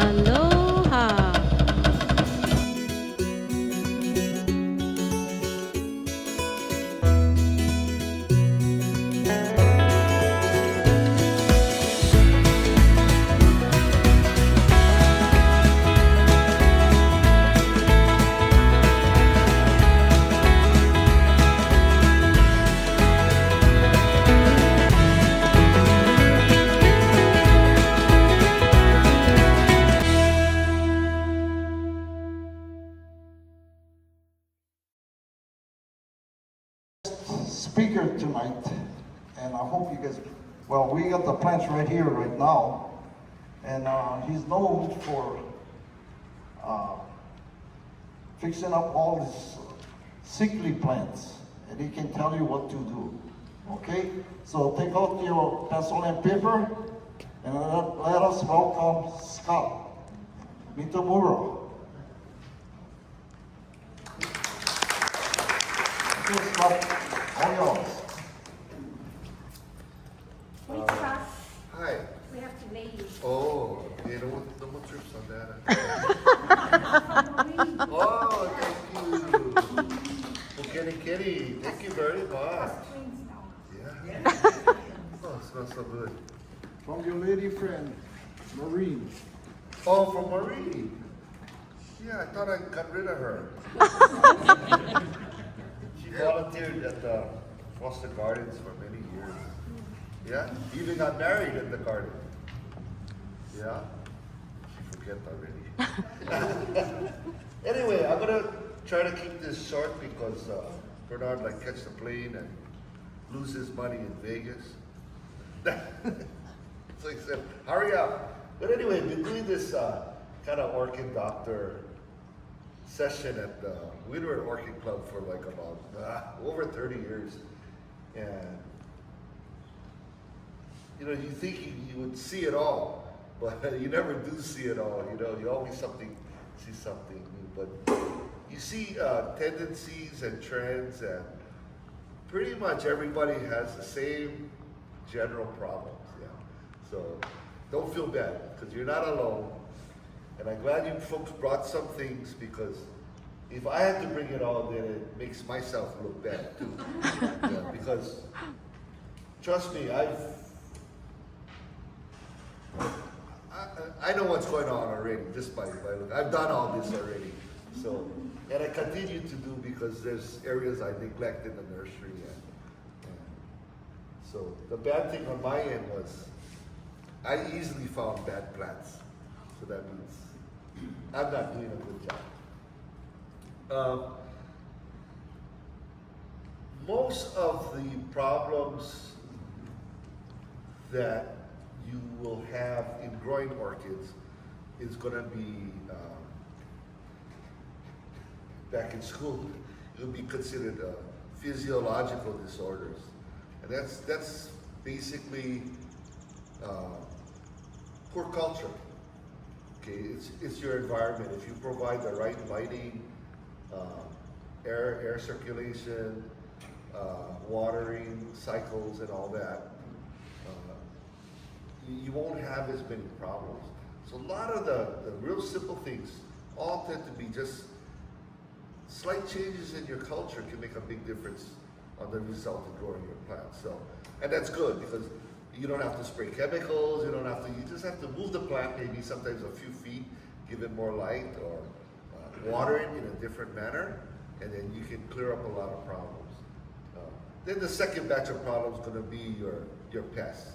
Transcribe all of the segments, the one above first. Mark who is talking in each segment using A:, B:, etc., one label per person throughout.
A: Aloha.
B: Speaker tonight, and I hope you guys, well, we got the plants right here right now, and he's known for fixing up all these sickly plants, and he can tell you what to do, okay? So take out your pencil and paper, and let us welcome Scot Mitamura. Okay, Scott. All yours.
C: Wait, Scott.
D: Hi.
C: We have to lay you.
D: Oh, okay, no more trips on that. Oh, thank you. Kenny, thank you very much.
C: Twins now.
D: Yeah. Oh, it smells so good.
B: From your lady friend, Maureen.
D: Oh, from Marie. Yeah, I thought I got rid of her. She volunteered at the Foster Gardens for many years. Yeah, even got married in the garden. Yeah, she forget already. Anyway, I'm gonna try to keep this short because Bernard like catch the plane and lose his money in Vegas. So he said, hurry up. But anyway, been doing this kind of Orchid Doctor session at the Windward Orchid Club for like about over 30 years. And you know, you think you would see it all, but you never do see it all. You know, you always see something new. But you see tendencies and trends, and pretty much everybody has the same general problems. Yeah. So don't feel bad because you're not alone. And I'm glad you folks brought some things, because if I had to bring it all, then it makes myself look bad too. Yeah, because trust me, I know what's going on already, just by look. I've done all this already. So, and I continue to do because there's areas I neglect in the nursery. And so the bad thing on my end was I easily found bad plants. So that means I'm not doing a good job. Most of the problems that you will have in growing orchids is going to be, back in school, it'll be considered physiological disorders. And that's basically poor culture. Okay, it's your environment. If you provide the right lighting, air circulation, watering cycles and all that, you won't have as many problems. So a lot of the real simple things all tend to be just slight changes in your culture can make a big difference on the result of growing your plants. So, and that's good because you don't have to spray chemicals, you just have to move the plant maybe sometimes a few feet, give it more light, or water it in a different manner, and then you can clear up a lot of problems. Then the second batch of problems is going to be your pests.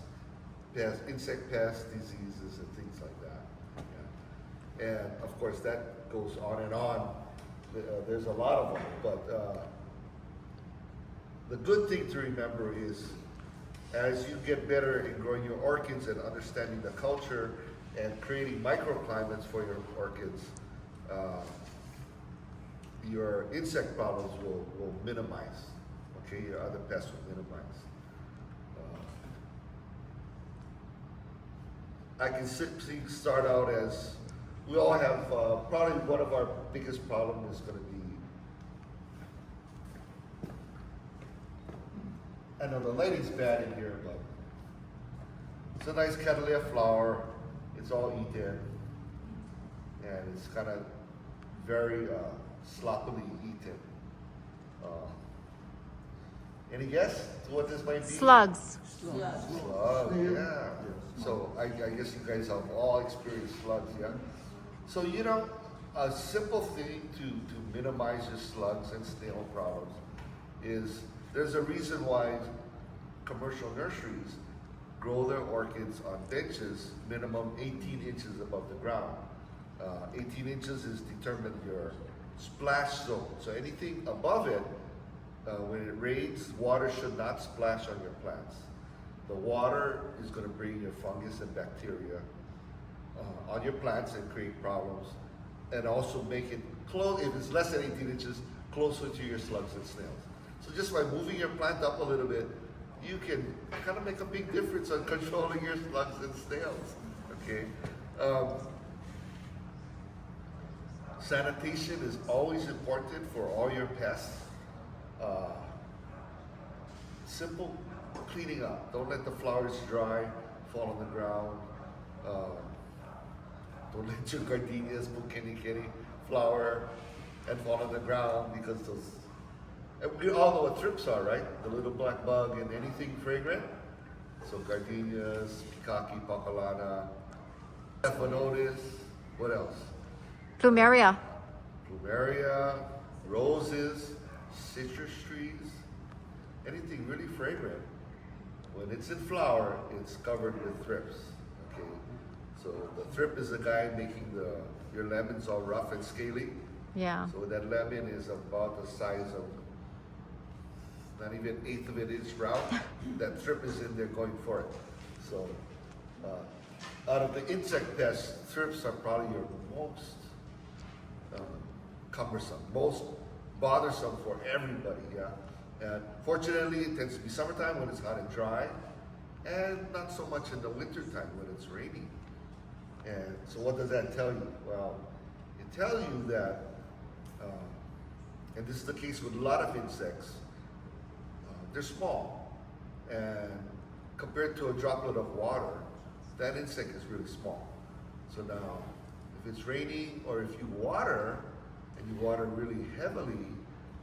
D: Insect pests, diseases, and things like that. Yeah. And of course that goes on and on. There's a lot of them, but the good thing to remember is as you get better in growing your orchids and understanding the culture and creating microclimates for your orchids, your insect problems will minimize. Okay, your other pests will minimize. I can simply start out as, we all have, probably one of our biggest problems is going to be, I know the lighting's bad in here, but it's a nice Cattleya flower. It's all eaten. and it's kind of very sloppily eaten. Any guess to what this might be?
A: Slugs.
D: Slug, yeah. So I guess you guys have all experienced slugs, yeah? So, you know, a simple thing to minimize your slugs and snail problems is there's a reason why commercial nurseries grow their orchids on benches minimum 18 inches above the ground. 18 inches is determined your splash zone. So anything above it, when it rains, water should not splash on your plants. The water is going to bring your fungus and bacteria on your plants and create problems, and also make it close, if it's less than 18 inches, closer to your slugs and snails. So just by moving your plant up a little bit, you can kind of make a big difference on controlling your slugs and snails, okay? Sanitation is always important for all your pests. Simple cleaning up. Don't let the flowers dry, fall on the ground. Don't let your gardenias, bukini flower and fall on the ground, because those, and we all know what thrips are, right? The little black bug and anything fragrant. So gardenias, pikaki, pacalana, stephanotis, what else?
A: Plumeria.
D: Plumeria, roses, citrus trees, anything really fragrant. When it's in flower, it's covered with thrips, okay? So the thrip is the guy making your lemons all rough and scaly.
A: Yeah.
D: So that lemon is about the size of, not even 1/8 of an inch round. That thrip is in there going for it. So out of the insect pests, thrips are probably your most cumbersome, most bothersome for everybody, yeah? And fortunately, it tends to be summertime when it's hot and dry, and not so much in the wintertime when it's raining. And so what does that tell you? Well, it tells you that, and this is the case with a lot of insects, they're small. And compared to a droplet of water, that insect is really small. So now, if it's raining or if you water, and you water really heavily,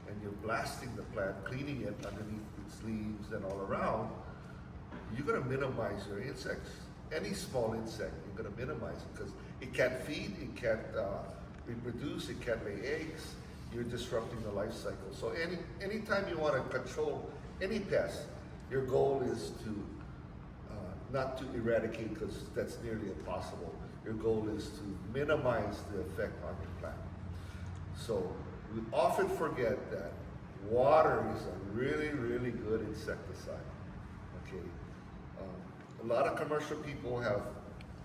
D: and you're blasting the plant, cleaning it underneath its leaves and all around, you're gonna minimize your insects. Any small insect, you're gonna minimize it, because it can't feed, it can't reproduce, it can't lay eggs. You're disrupting the life cycle. So anytime you wanna control any pest, your goal is to not to eradicate, because that's nearly impossible. Your goal is to minimize the effect on your plant. So we often forget that water is a really, really good insecticide, okay? A lot of commercial people have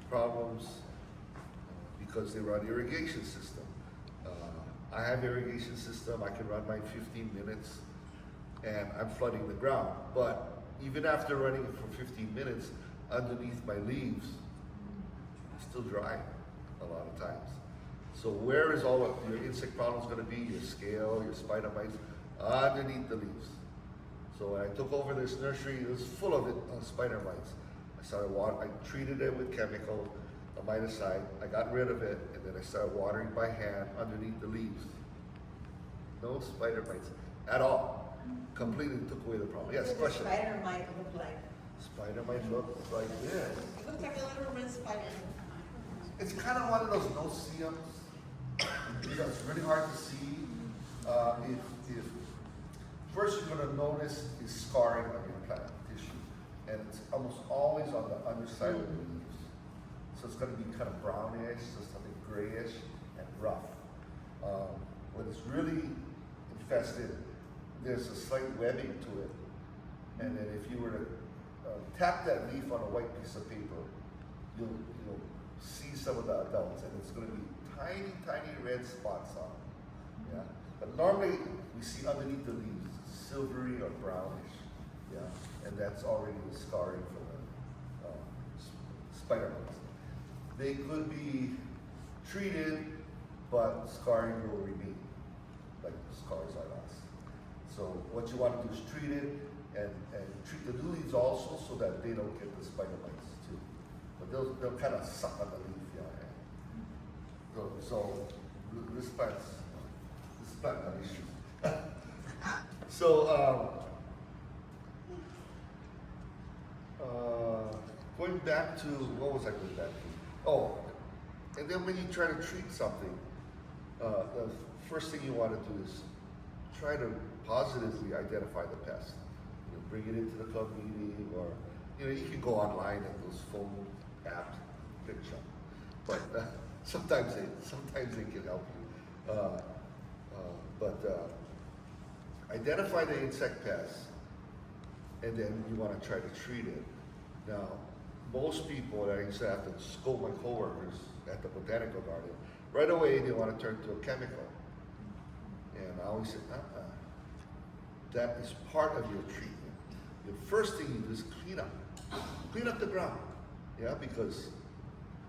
D: problems because they run irrigation system. I have irrigation system, I can run mine 15 minutes, and I'm flooding the ground. But even after running it for 15 minutes, underneath my leaves, it's still dry a lot of times. So where is all of your insect problems going to be? Your scale, your spider mites, underneath the leaves. So when I took over this nursery, it was full of it, spider mites. I started watering, I treated it with chemical, a miticide. I got rid of it, and then I started watering by hand underneath the leaves. No spider mites at all. Completely took away the problem. Yes,
E: What does
D: question.
E: a spider might look like?
D: Spider might look like this.
E: It looks like a little red spider.
D: It's kind of one of those no-see-ums. It's really hard to see. If first you're going to notice is scarring on your plant tissue, and it's almost always on the underside of the leaves. So it's going to be kind of brownish, so something grayish and rough. When it's really infested, there's a slight webbing to it, and then if you were to tap that leaf on a white piece of paper, you'll see some of the adults, and it's going to be tiny, tiny red spots on it. Yeah, but normally we see underneath the leaves silvery or brownish. Yeah, and that's already the scarring from the spider mites. They could be treated, but scarring will remain, like scars on us. So what you want to do is treat it and treat the new leaves also, so that they don't get the spider mites too. But they'll kind of suck on the leaf, yeah. So so this plant got issues. So, going back to, what was I going back to? Oh, and then when you try to treat something, the first thing you want to do is try to positively identify the pest. You know, bring it into the club meeting, or you can go online and those phone apps, picture. But sometimes they can help you. But identify the insect pest, and then you want to try to treat it. Now, most people, I used to have to scold my coworkers at the botanical garden, right away they want to turn to a chemical. And I always say, that is part of your treatment. The first thing you do is clean up the ground. Yeah, because,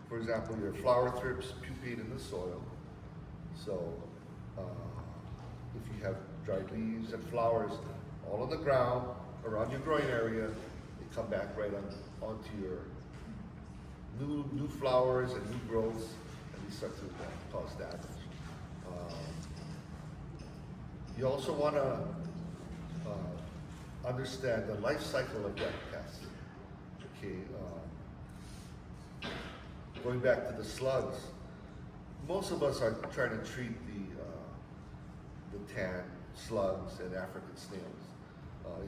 D: for example, your flower thrips pupate in the soil. So if you have dried leaves and flowers all on the ground, around your growing area, they come back right onto your new flowers and new growths, and they start to cause damage. You also want to understand the life cycle of that pest. Okay, going back to the slugs, most of us are trying to treat the tan slugs and African snails.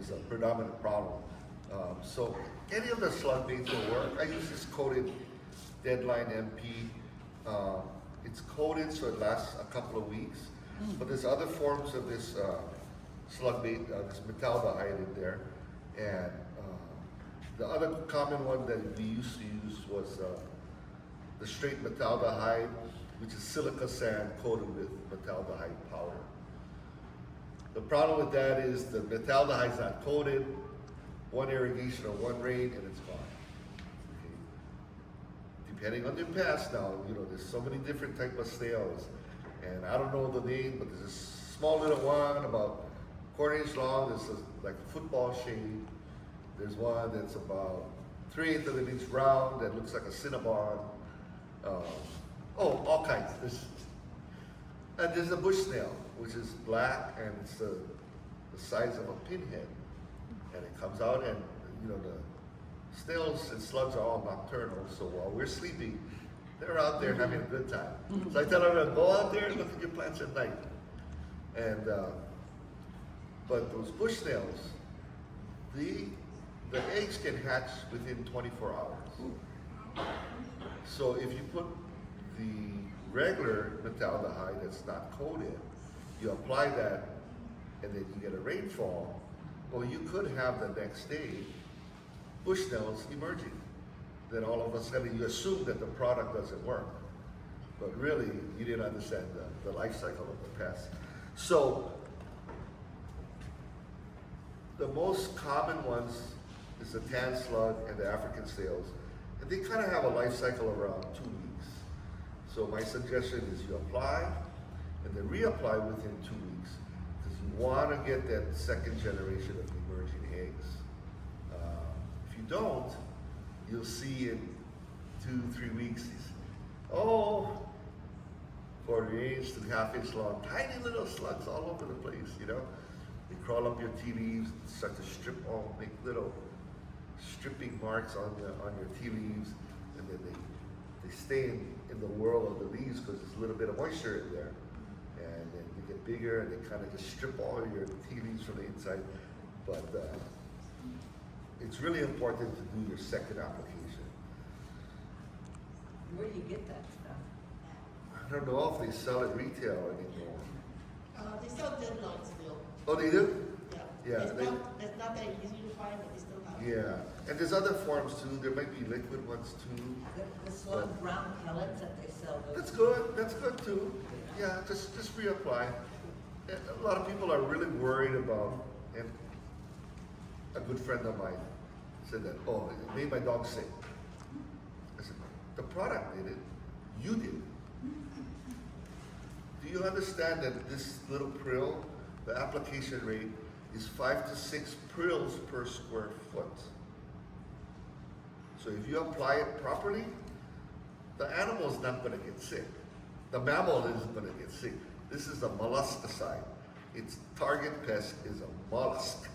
D: Is a predominant problem. So any of the slug baits will work. I use this coated Deadline MP. It's coated so it lasts a couple of weeks. But there's other forms of this slug bait, this metaldehyde in there. And the other common one that we used to use was the straight metaldehyde, which is silica sand coated with metaldehyde powder. The problem with that is the metaldehyde is not coated, one irrigation or one rain, and it's gone. Okay. Depending on the pest now, there's so many different types of snails, and I don't know the name, but there's this small little one about 1/4 inch long, that's like a football shape. There's one that's about 3/8 of an inch round that looks like a Cinnabon. All kinds. And there's a bush snail, which is black and it's the size of a pinhead. And it comes out, and the snails and slugs are all nocturnal, so while we're sleeping, they're out there having a good time. So I tell them, go out there and look at your plants at night. And but those bush snails, the eggs can hatch within 24 hours. So if you put the regular metaldehyde that's not coated, you apply that, and then you get a rainfall, well, you could have the next day bush snails emerging. Then all of a sudden you assume that the product doesn't work. But really, you didn't understand the life cycle of the pest. So the most common ones is the tan slug and the African snails. And they kind of have a life cycle around 2 weeks. So my suggestion is you apply and then reapply within 2 weeks, because you want to get that second generation of emerging eggs. If you don't, you'll see in 2-3 weeks, 1/4 inch to 1/2 inch long, tiny little slugs all over the place, They crawl up your tea leaves, start to make little stripping marks on your tea leaves, and then they stay in the whirl of the leaves because there's a little bit of moisture in there. And then they get bigger and they kind of just strip all of your tea leaves from the inside. But it's really important to do your second application.
E: Where do you get that stuff?
D: I don't know if they sell it retail anymore.
E: They sell Deadline still.
D: Oh, they do? Yeah,
E: It's not that easy to find, but they still have it.
D: Yeah, and there's other forms too. There might be liquid ones too.
E: The slug brown pellets that they sell.
D: That's good. That's good too. Yeah, just reapply. And a lot of people are really worried about, and a good friend of mine said that, it made my dog sick. I said, the product did it. You did it. Do you understand that this little prill, the application rate is 5 to 6 prills per square foot? So if you apply it properly, the animal is not going to get sick. The mammal isn't going to get sick. This is a molluscicide. Its target pest is a mollusk,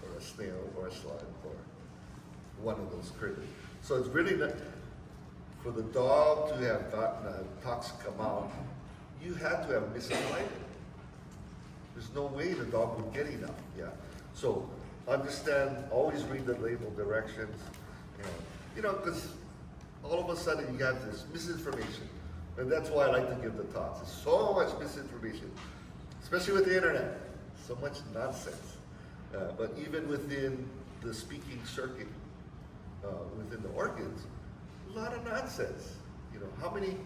D: or a snail, or a slug, or one of those critters. So it's really not, for the dog to have gotten a toxic amount, you had to have misapplied it. There's no way the dog would get enough, yeah. So understand, always read the label directions, because all of a sudden you have this misinformation. And that's why I like to give the talks. There's so much misinformation, especially with the internet. So much nonsense. But even within the speaking circuit, within the orchids, a lot of nonsense. How many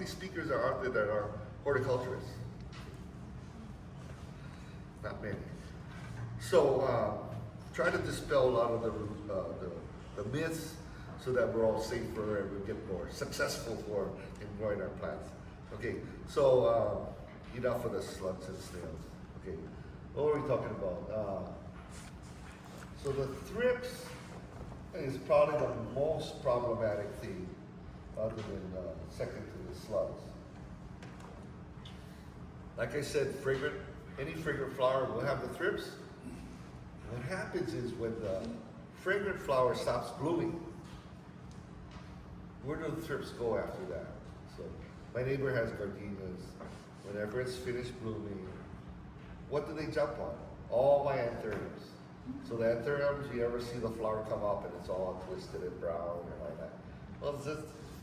D: speakers are out there that are horticulturists? Not many. So try to dispel a lot of the myths, so that we're all safer and we get more successful for in growing our plants. Okay, so enough of the slugs and snails. Okay, what were we talking about? So the thrips is probably the most problematic thing, other than second to the slugs. Like I said, any fragrant flower will have the thrips. What happens is when the fragrant flower stops blooming, where do the thrips go after that? So my neighbor has gardenias. Whenever it's finished blooming, what do they jump on? All my anthuriums. So the anthuriums, you ever see the flower come up and it's all twisted and brown and like that? Well,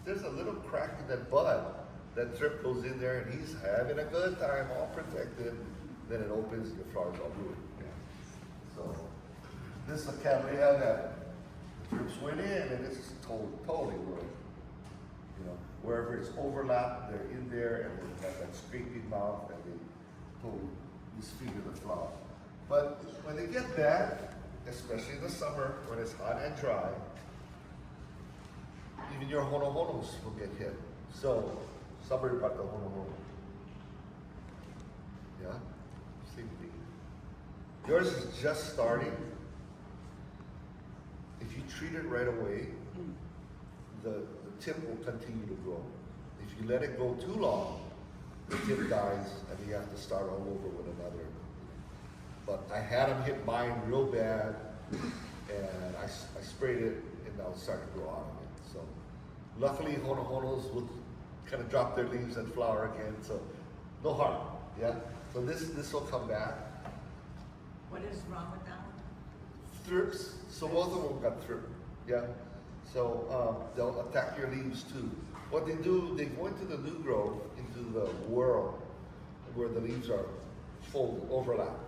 D: there's a little crack in that bud. That thrip goes in there and he's having a good time, all protected. Then it opens, the flowers all blue. Yeah. So this is a Cafeteria that the thrips went in, and this is totally ruined. Wherever it's overlapped, they're in there, and they have that scraping mouth, and they totally disfigure the flower. But when they get that, especially in the summer when it's hot and dry, even your hono-honos will get hit. So, somebody about the hono-hono. Yeah? Same thing. Yours is just starting. If you treat it right away, the tip will continue to grow. If you let it go too long, the tip dies and you have to start all over with another. But I had them hit mine real bad, and I sprayed it, and now it's starting to grow out again. So luckily, hono-honos will kind of drop their leaves and flower again, so no harm, yeah? So this will come back.
E: What is wrong with that one?
D: Thrips, so both of them got thrip, yeah? So they'll attack your leaves too. What they do, they go into the new growth, into the whorl, where the leaves are folded, overlap.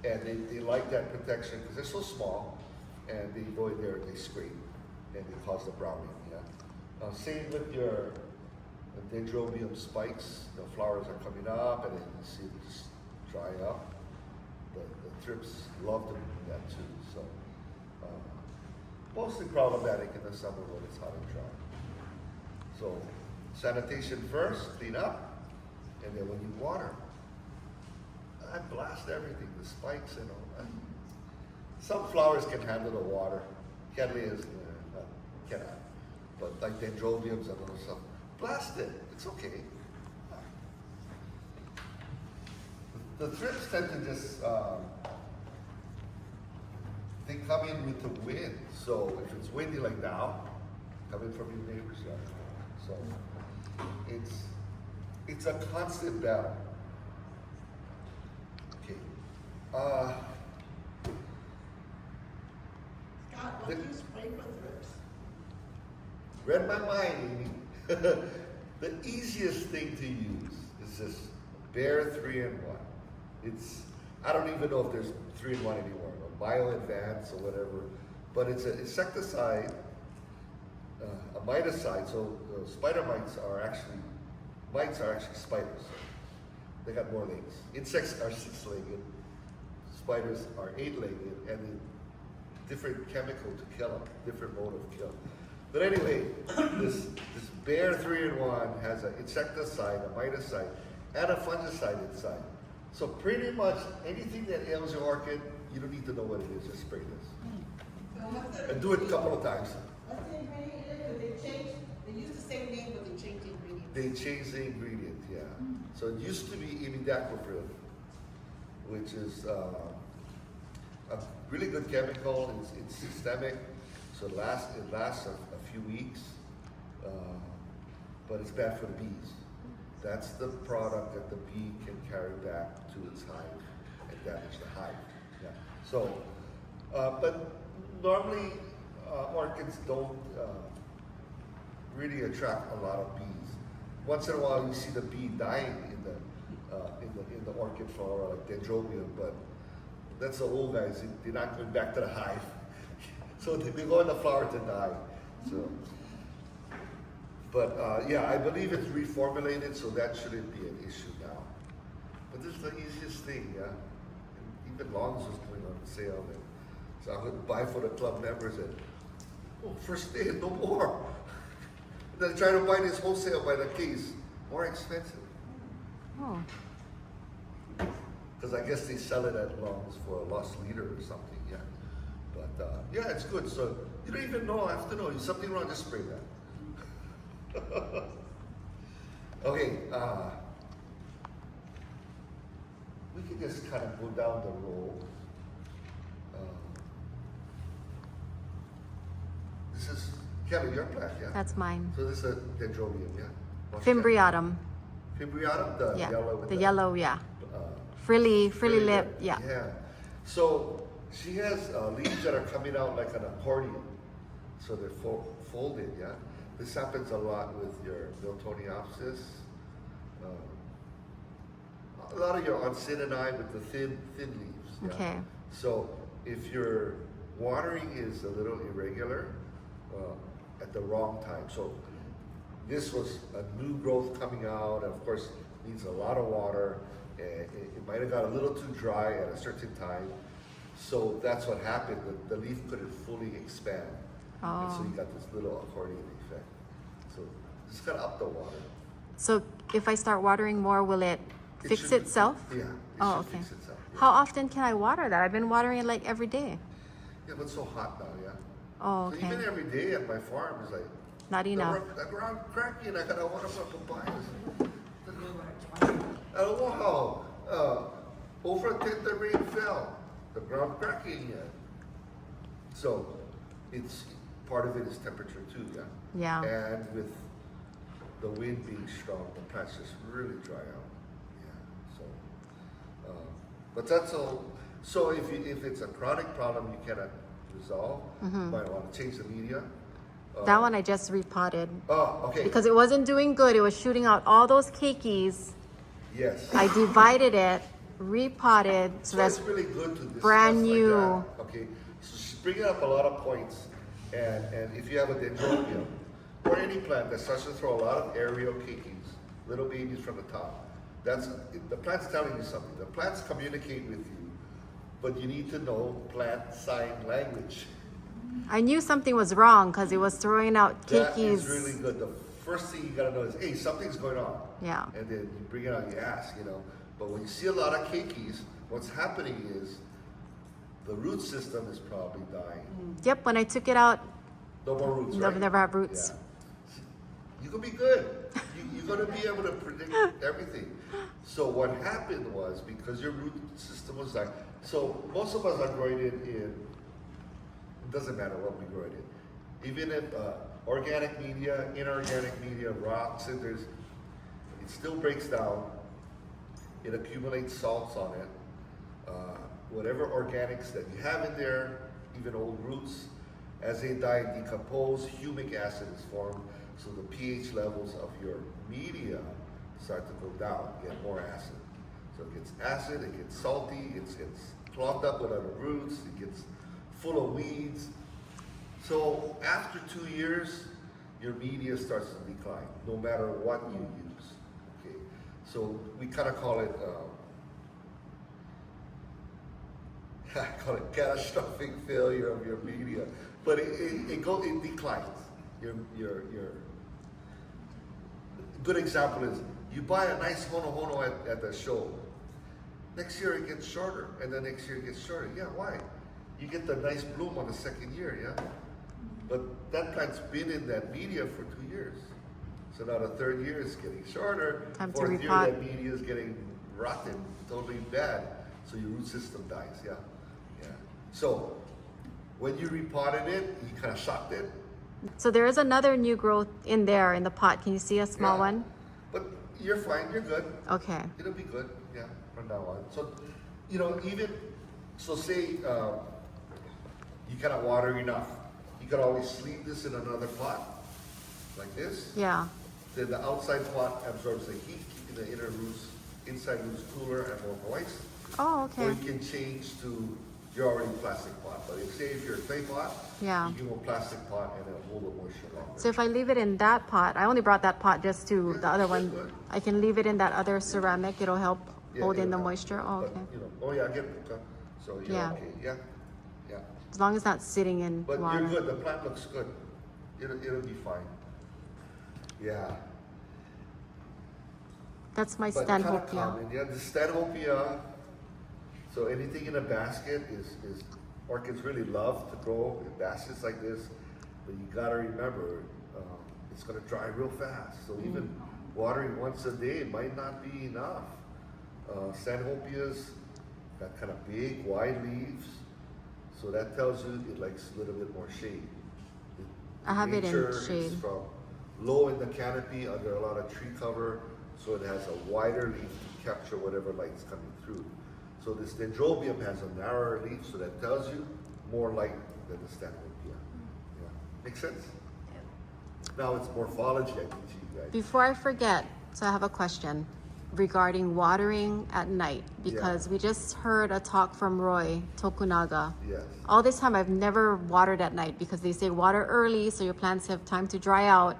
D: And they like that protection because they're so small, and they go in there and they scrape, and they cause the browning, yeah? Same with your dendrobium spikes. The flowers are coming up, and then you see it just dry up. The thrips love to do that too, so. Mostly problematic in the summer when it's hot and dry. So sanitation first, clean up, and then when you water, I blast everything, the spikes and all that. Some flowers can handle the water. Cattleya's cannot. But like dendrobiums and other stuff, blast it, it's okay. The thrips tend to just, they come in with the wind. So if it's windy like now, coming from your neighbor's yard. So it's a constant battle. Okay.
E: Scott, what do you spray for thrips?
D: Read my mind, Amy. The easiest thing to use is this Bare 3-in-1. I don't even know if there's 3-in-1 anymore, or Bio Advance or whatever, but it's an insecticide, a miticide. So spider mites are actually spiders. They got more legs. Insects are 6-legged, spiders are 8-legged, and a different chemical to kill them, different mode of kill. But anyway, this Bare 3-in-1 has an insecticide, a miticide, and a fungicide inside. So pretty much anything that ails your orchid, you don't need to know what it is, just spray this. And do it a couple of times.
E: What's the ingredient in it? They use the same name, but they change the ingredient.
D: They changed the ingredient, yeah. So it used to be imidacloprid, which is a really good chemical. It's systemic, so it lasts a few weeks, but it's bad for the bees. That's the product that the bee can carry back to its hive and damage the hive. Yeah. So, but normally orchids don't really attract a lot of bees. Once in a while, you see the bee dying in the orchid flower, like dendrobium, but that's the old guys. They're not going back to the hive, so they go in the flower to die. So, but yeah, I believe it's reformulated, so that shouldn't be an issue now. But this is the easiest thing, yeah. And even Longs was going on sale, and so I would buy for the club members, and oh, first day, no more. Then try to buy this wholesale by the case, more expensive.
A: Oh.
D: Because I guess they sell it at Longs for a lost leader or something, yeah. But yeah, it's good. So you don't even know, I have to know, there's something wrong, just spray that. Okay, we can just kind of go down the road. This is, Kelly, your plant, yeah?
A: That's mine.
D: So this is a dendrobium, yeah? What's
A: Fimbriatum.
D: that? Fimbriatum, the
A: Yeah.
D: yellow with
A: The yellow, yeah.
D: uh,
A: Frilly
D: frilly
A: lip, yeah.
D: Yeah. So she has leaves that are coming out like an accordion. So they're folded, yeah? This happens a lot with your Miltoniopsis. A lot of your Oncininae with the thin leaves. Yeah?
A: Okay.
D: So if your watering is a little irregular, at the wrong time. So this was a new growth coming out, and of course needs a lot of water, and it might have got a little too dry at a certain time. So that's what happened. The leaf couldn't fully expand. And so
A: Oh.
D: you got this little accordion effect. So just gotta up the water.
A: So if I start watering more, will it fix
D: should-
A: itself?
D: Yeah. It
A: Oh,
D: should
A: okay.
D: fix itself. Yeah.
A: How often can I water that? I've been watering it like every day.
D: Yeah, but it's so hot now, yeah.
A: Oh,
D: So
A: okay.
D: even every day at my farm is like,
A: Not enough.
D: the ground cracking, I gotta water my papayas. Wow, over 10 the rain fell, the ground cracking, yeah. So it's, part of it is temperature too, yeah.
A: Yeah.
D: And with the wind being strong, the plants just really dry out, yeah. So, but that's all. So if it's a chronic problem you cannot resolve, you might want to change the media.
A: That one I just repotted
D: Oh, okay.
A: because it wasn't doing good. It was shooting out all those keikis.
D: Yes.
A: I divided it, repotted, so
D: So
A: that's
D: it's really good to discuss
A: brand new.
D: Like that. Okay, so she's bringing up a lot of points, and if you have a dendrobium or any plant that starts to throw a lot of aerial keikis, little babies from the top, that's the plant's telling you something. The plants communicate with you, but you need to know plant sign language.
A: I knew something was wrong because it was throwing out
D: That
A: keikis.
D: is really good. The first thing you gotta know is, hey, something's going on.
A: Yeah.
D: And then you bring it out, you ask, you know. But when you see a lot of keikis, what's happening is the root system is probably dying.
A: Yep, when I took it out,
D: No more roots,
A: Never-
D: right?
A: never have roots.
D: Yeah. You're gonna be good. You're gonna be able to predict everything. So what happened was, because your root system was dying, so most of us are growing it in, it doesn't matter what we grow it in. Even if organic media, inorganic media, rocks, and it still breaks down. It accumulates salts on it. Whatever organics that you have in there, even old roots, as they die and decompose, humic acid is formed, so the pH levels of your media start to go down, get more acid. So it gets acid, it gets salty, it gets clogged up with other roots, it gets full of weeds. So after 2 years, your media starts to decline, no matter what you use. Okay, so we kind of call it, I call it catastrophic failure of your media, but it declines. Your good example is you buy a nice hono at the show. Next year it gets shorter, and then next year it gets shorter. Yeah, why? You get the nice bloom on the second year, yeah? But that plant's been in that media for 2 years. So now the third year is getting shorter.
A: Time to
D: Fourth year,
A: repot.
D: that media is getting rotten, totally bad. So your root system dies, yeah. So when you repotted it, you kind of shocked it.
A: So there is another new growth in there in the pot. Can you see a small
D: Yeah.
A: one?
D: But you're fine, you're good.
A: Okay.
D: It'll be good, yeah, from now on. So, you know, so say you cannot water enough. You could always sleeve this in another pot, like this.
A: Yeah.
D: Then the outside pot absorbs the heat, keeping the inside roots cooler and more moist.
A: Oh,
D: Or
A: okay.
D: you can change to your already plastic pot. But if you're a clay pot,
A: Yeah.
D: you give a plastic pot and it'll hold the moisture longer.
A: So if I leave it in that pot, I only brought that pot just to the other one.
D: Good.
A: I can leave it in that other ceramic. It'll help
D: Yeah,
A: hold in
D: it'll
A: the
D: help.
A: moisture. Oh,
D: But,
A: okay.
D: you know, oh yeah, I get puka. So you're
A: Yeah.
D: okay, yeah.
A: As long as it's not sitting in
D: But
A: water.
D: you're good, the plant looks good. It'll be fine. Yeah.
A: That's my
D: But kinda
A: Stanhopea.
D: common, yeah, the Stanhopea, so anything in a basket is orchids really love to grow in baskets like this, but you gotta remember, it's gonna dry real fast. So even watering once a day might not be enough. Stanhopeas got kind of big, wide leaves, so that tells you it likes a little bit more shade.
A: I have it in
D: Nature is
A: shade.
D: from low in the canopy under a lot of tree cover, so it has a wider leaf to capture whatever light's coming through. So this dendrobium has a narrower leaf, so that tells you more light than the Stanhopea. Yeah. Make sense? Now it's morphology I teach you guys.
A: Before I forget, so I have a question regarding watering at night, because we just heard a talk from Roy Tokunaga.
D: Yes.
A: All this time I've never watered at night because they say water early so your plants have time to dry out.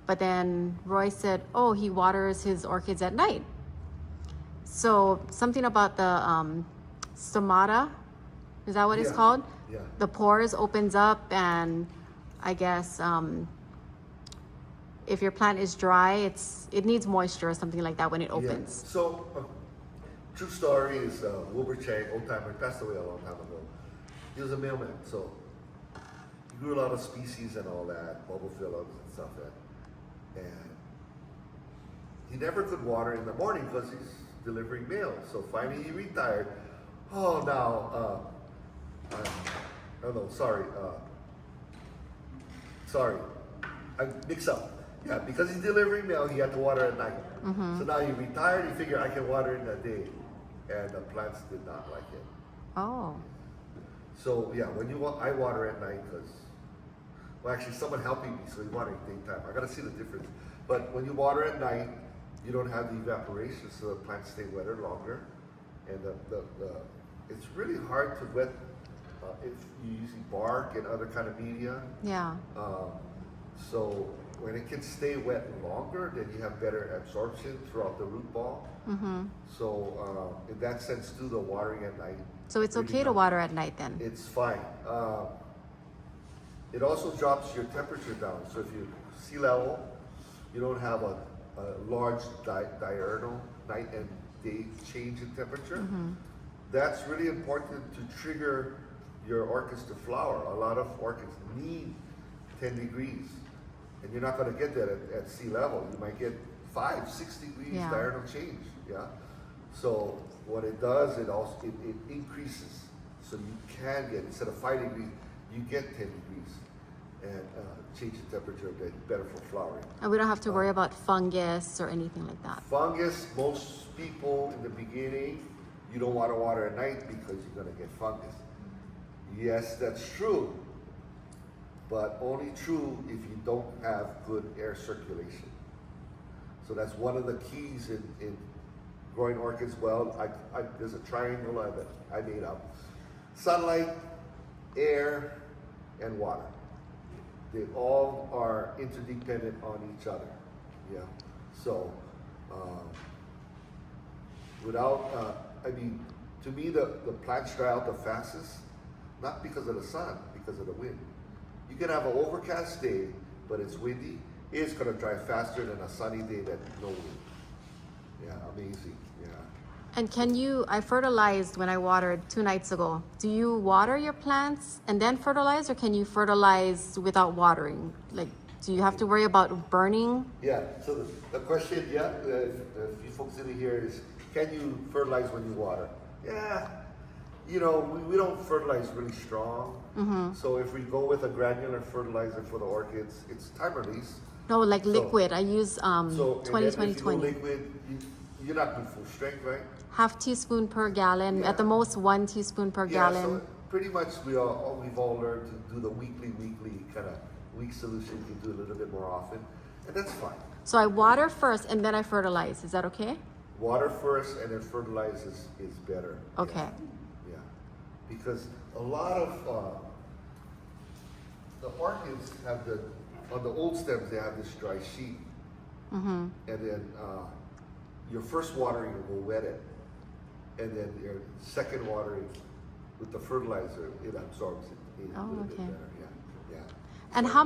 A: But then Roy said, oh, he waters his orchids at night. So something about the stomata, is that what it's
D: Yeah.
A: called?
D: Yeah.
A: The pores opens up, and I guess if your plant is dry, it needs moisture or something like that when it opens.
D: Yeah. So, true story is Wilbur Chang, old timer, passed away a long time ago. He was a mailman, so he grew a lot of species and all that, bubble phillips and stuff. And he never could water in the morning because he's delivering mail. So finally he retired. Oh, now, sorry, I mix up. Yeah, because he's delivering mail, he had to water at night. So now he retired, he figured I can water in the day. And the plants did not like it.
A: Oh,
D: So yeah, I water at night because, well actually someone helping me, so you water in daytime. I gotta see the difference. But when you water at night, you don't have the evaporation, so the plants stay wetter longer. And it's really hard to wet if you're using bark and other kind of media.
A: yeah.
D: So when it can stay wet longer, then you have better absorption throughout the root ball. So in that sense too, the watering at night.
A: So it's
D: really
A: okay to
D: helps.
A: water at night then?
D: It's fine. It also drops your temperature down. So if you sea level, you don't have a large diurnal night and day change in temperature. That's really important to trigger your orchids to flower. A lot of orchids need 10 degrees. And you're not going to get that at sea level. You might get 5-6 degrees
A: Yeah.
D: diurnal change. Yeah. So what it does, it increases. So you can get, instead of 5 degrees, you get 10 degrees and change the temperature a bit, better for flowering.
A: And we don't have to worry about fungus or anything like that.
D: Fungus, most people in the beginning, you don't want to water at night because you're going to get fungus. Yes, that's true, but only true if you don't have good air circulation. So that's one of the keys in growing orchids well. There's a triangle that I made up. Sunlight, air, and water. They all are interdependent on each other. Yeah. So to me, the plants dry out the fastest, not because of the sun, because of the wind. You can have an overcast day, but it's windy. It's gonna dry faster than a sunny day that no wind. Yeah, amazing. Yeah.
A: And I fertilized when I watered 2 nights ago. Do you water your plants and then fertilize, or can you fertilize without watering? Like, Do you have to worry about burning?
D: Yeah, so the question, if you folks in here is, can you fertilize when you water? Yeah, you know, we don't fertilize really strong. So if we go with a granular fertilizer for the orchids, it's time release.
A: No, like
D: So-
A: liquid. I use
D: So
A: 20,
D: and then
A: 20,
D: if you
A: 20.
D: go liquid, you're not doing full strength, right?
A: Half teaspoon per gallon.
D: Yeah.
A: At the most 1 teaspoon per
D: Yeah,
A: gallon.
D: so pretty much we've all learned to do the weekly kind of weak solution. You can do a little bit more often, and that's fine.
A: So I water first and then I fertilize. Is that okay?
D: Water first and then fertilize is better.
A: Okay.
D: Yeah, because a lot of the orchids have on the old stems they have this dry sheet, and then your first watering will wet it, and then your second watering with the fertilizer it absorbs it a
A: Oh,
D: little bit
A: okay.
D: better. Yeah, yeah.
A: And how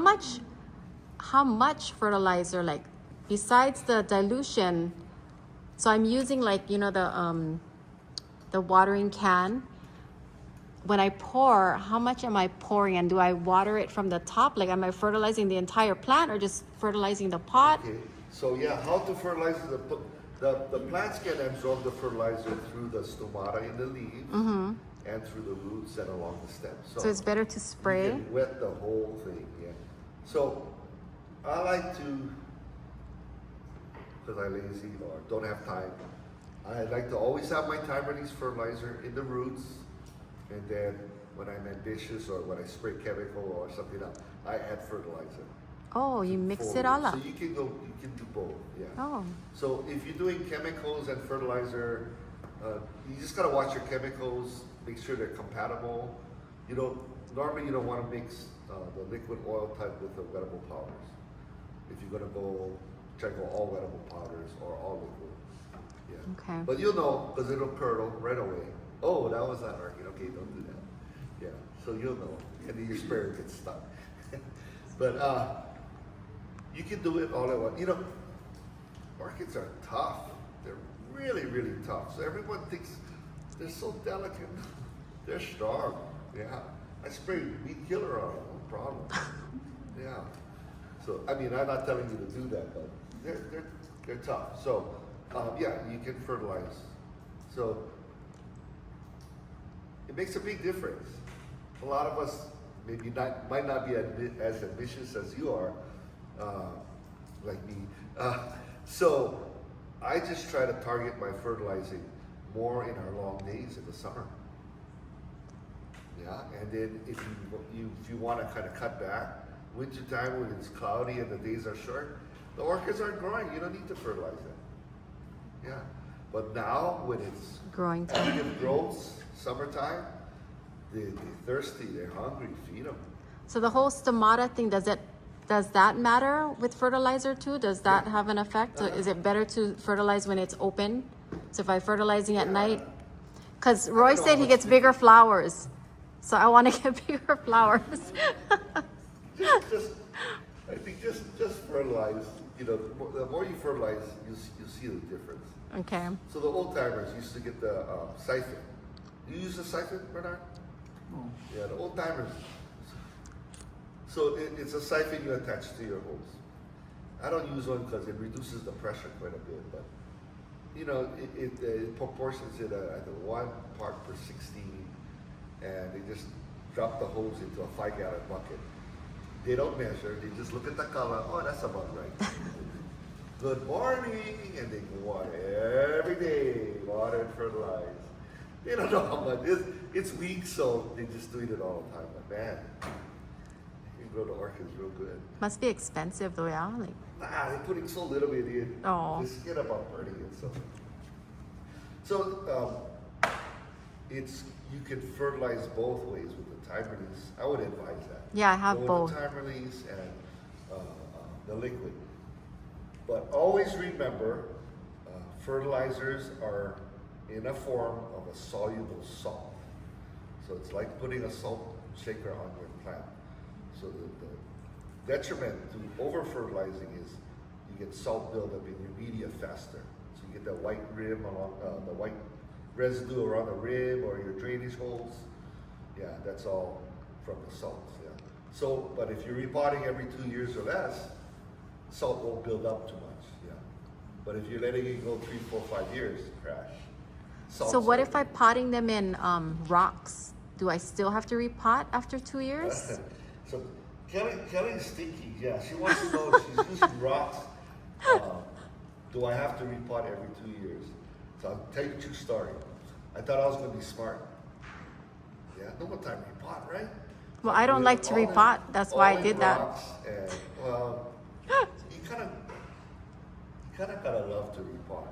A: much fertilizer, like besides the dilution? So I'm using like, you know, the watering can. When I pour, how much am I pouring, and do I water it from the top? Like, am I fertilizing the entire plant or just fertilizing the pot?
D: Okay, so yeah, how to fertilize the plants can absorb the fertilizer through the stomata in the leaves and through the roots and along the stems.
A: So it's better to
D: You
A: spray.
D: can wet the whole thing, yeah. So I like to, because I'm lazy or don't have time, I like to always have my time release fertilizer in the roots, and then when I'm ambitious or when I spray chemical or something else, I add fertilizer.
A: Oh, you mix it
D: Foliar.
A: all up.
D: So you can do both, yeah.
A: Oh,
D: So if you're doing chemicals and fertilizer, you just gotta watch your chemicals, make sure they're compatible. Normally you don't wanna mix the liquid oil type with the wettable powders. If you're gonna try to go all wettable powders or all liquid. Yeah.
A: okay.
D: But you'll know, because it'll curdle right away. Oh, that was not working, okay, don't do that. Yeah, so you'll know, and then your sprayer gets stuck. But you can do it all at once. Orchids are tough. They're really, really tough. So everyone thinks they're so delicate. They're strong. Yeah. I sprayed weed killer on them, no problem. Yeah. So I mean, I'm not telling you to do that, but they're tough. So yeah, you can fertilize. So it makes a big difference. A lot of us might not be as ambitious as you are, like me. So I just try to target my fertilizing more in our long days in the summer. Yeah, and then if you want to kind of cut back, wintertime when it's cloudy and the days are short, the orchids aren't growing. You don't need to fertilize them. Yeah, but now when it's
A: Growing time.
D: active growths, summertime, they're thirsty, they're hungry. Feed them.
A: So the whole stomata thing, does that matter with fertilizer too? Does that have an effect? Or is it better to fertilize when it's open? So if I'm fertilizing at night, because Roy
D: know
A: said
D: how
A: he
D: much
A: gets
D: you-
A: bigger flowers, so I want to get bigger flowers.
D: I think just fertilize. The more you fertilize, you see the difference.
A: Okay.
D: So the old timers used to get the siphon. Do you use the siphon, Bernard?
B: No.
D: Yeah, the old timers. So it's a siphon you attach to your hose. I don't use one because it reduces the pressure quite a bit, but it proportions it at 1 part per 16, and they just drop the hose into a 5-gallon bucket. They don't measure, they just look at the color, oh, that's about right. Good morning, and they go water every day, water and fertilize. They don't know how much, it's weak, so they're just doing it all the time, but man, you grow the orchids real good.
A: Must be expensive though, yeah? Like,
D: Nah, they're putting so little bit in.
A: Oh.
D: Just forget about burning it. So you can fertilize both ways with the time release. I would advise that.
A: Yeah, I have
D: Go
A: both.
D: with the time release and the liquid. But always remember, fertilizers are in a form of a soluble salt. So it's like putting a salt shaker on your plant. So the detriment to over-fertilizing is you get salt buildup in your media faster. So you get that white rim along the white residue around the rim or your drainage holes. Yeah, that's all from the salts. Yeah. So, but if you're repotting every 2 years or less, salt won't build up too much, yeah. But if you're letting it go 3, 4, 5 years, crash.
A: So what if I'm potting them in rocks? Do I still have to repot after 2 years?
D: So Kelly's stinky, yeah. She wants to know if she's using rocks. Do I have to repot every 2 years? So I'll tell you a true story. I thought I was going to be smart. Yeah, no more time to repot, right?
A: Well, I don't like to repot. That's why I did that.
D: And, well, you kind of gotta love to repot.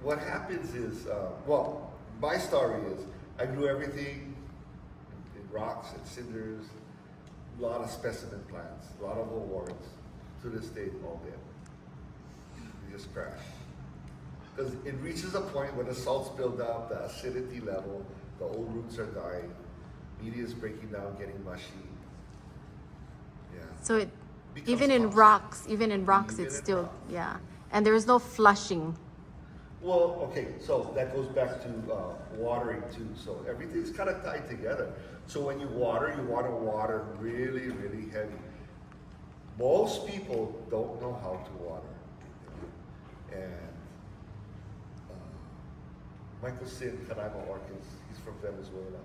D: What happens is, well, my story is, I grew everything in rocks and cinders, a lot of specimen plants, a lot of awards. To this day, all dead. They just crash. Because it reaches a point where the salts build up, the acidity level, the old roots are dying, media is breaking down, getting mushy. Yeah.
A: So it,
D: Becomes
A: even in
D: toxic.
A: rocks,
D: Even
A: it's
D: in
A: still,
D: rocks.
A: yeah. And there is no flushing.
D: Well, okay, so that goes back to watering too. So everything's kind of tied together. So when you want to water really, really heavy. Most people don't know how to water. And Michael Sin, Kanaka'ole Orchids, he's from Venezuela.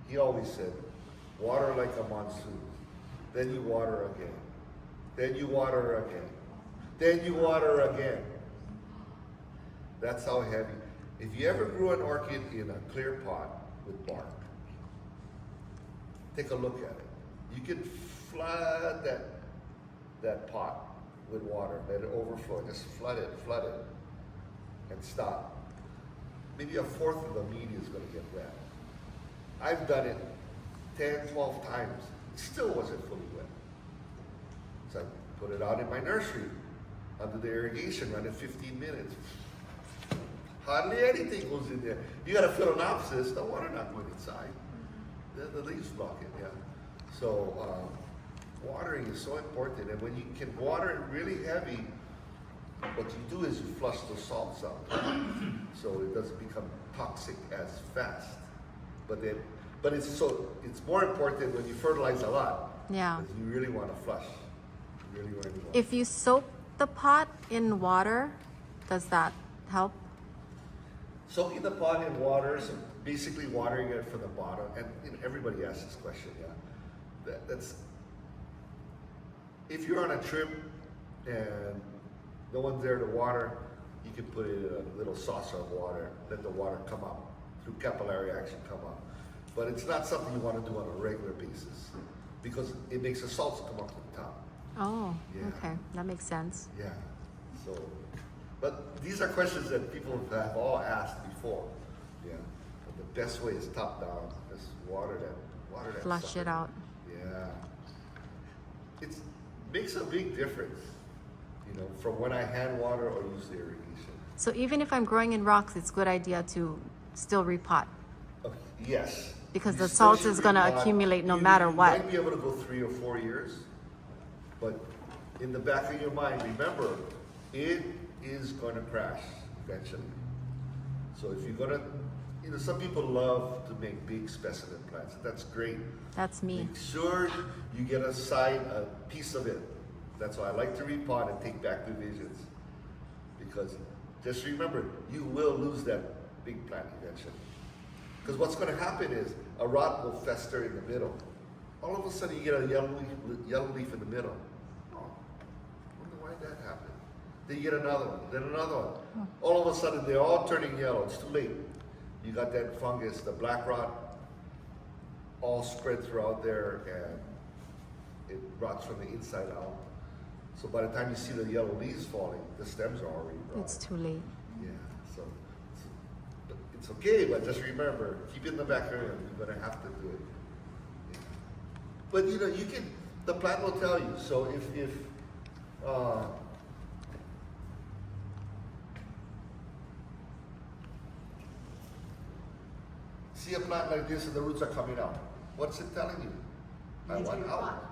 D: He always said, water like a monsoon. Then you water again. Then you water again. Then you water again. That's how heavy. If you ever grew an orchid in a clear pot with bark, take a look at it. You can flood that pot with water, let it overflow, just flood it, and stop. Maybe a fourth of the media is going to get wet. I've done it 10, 12 times. It still wasn't fully wet. So I put it out in my nursery under the irrigation, run it 15 minutes. Hardly anything goes in there. You got a phalaenopsis, the water not going inside. The leaves block it, yeah. So watering is so important, and when you can water it really heavy, what you do is you flush the salts out, so it doesn't become toxic as fast. But it's more important when you fertilize a lot.
A: Yeah.
D: Because you really want to flush. You really want.
A: If you soak the pot in water, does that help?
D: Soaking the pot in water, so basically watering it from the bottom, and everybody asks this question, yeah. That's if you're on a trip and no one's there to water, you can put it in a little saucer of water, let the water come up through capillary action come up. But it's not something you want to do on a regular basis because it makes the salts come up to the top.
A: Oh,
D: Yeah.
A: okay. That makes sense.
D: Yeah. So, but these are questions that people have all asked before. Yeah. But the best way is top down. Just water that
A: Flush
D: sucker.
A: it out.
D: Yeah. It makes a big difference, from when I hand water or use the irrigation.
A: So even if I'm growing in rocks, it's a good idea to still repot.
D: Okay, yes.
A: Because
D: You
A: the
D: still
A: salt
D: should
A: is gonna
D: repot.
A: accumulate no
D: You
A: matter what.
D: might be able to go 3 or 4 years, but in the back of your mind, remember, it is going to crash eventually. So if you're gonna, some people love to make big specimen plants. That's great.
A: That's me.
D: Make sure you get a piece of it. That's why I like to repot and take back divisions. Because just remember, you will lose that big plant eventually. Because what's going to happen is a rot will fester in the middle. All of a sudden you get a yellow leaf in the middle. Oh, I wonder why that happened. Then you get another one, then another one. All of a sudden they're all turning yellow. It's too late. You got that fungus, the black rot, all spread throughout there, and it rots from the inside out. So by the time you see the yellow leaves falling, the stems are already rotted.
A: It's too late.
D: Yeah, so it's okay, but just remember, keep it in the back of your mind. You're gonna have to do it. Yeah. But you can. The plant will tell you. So if see a plant like this and the roots are coming out, what's it telling you? I want out.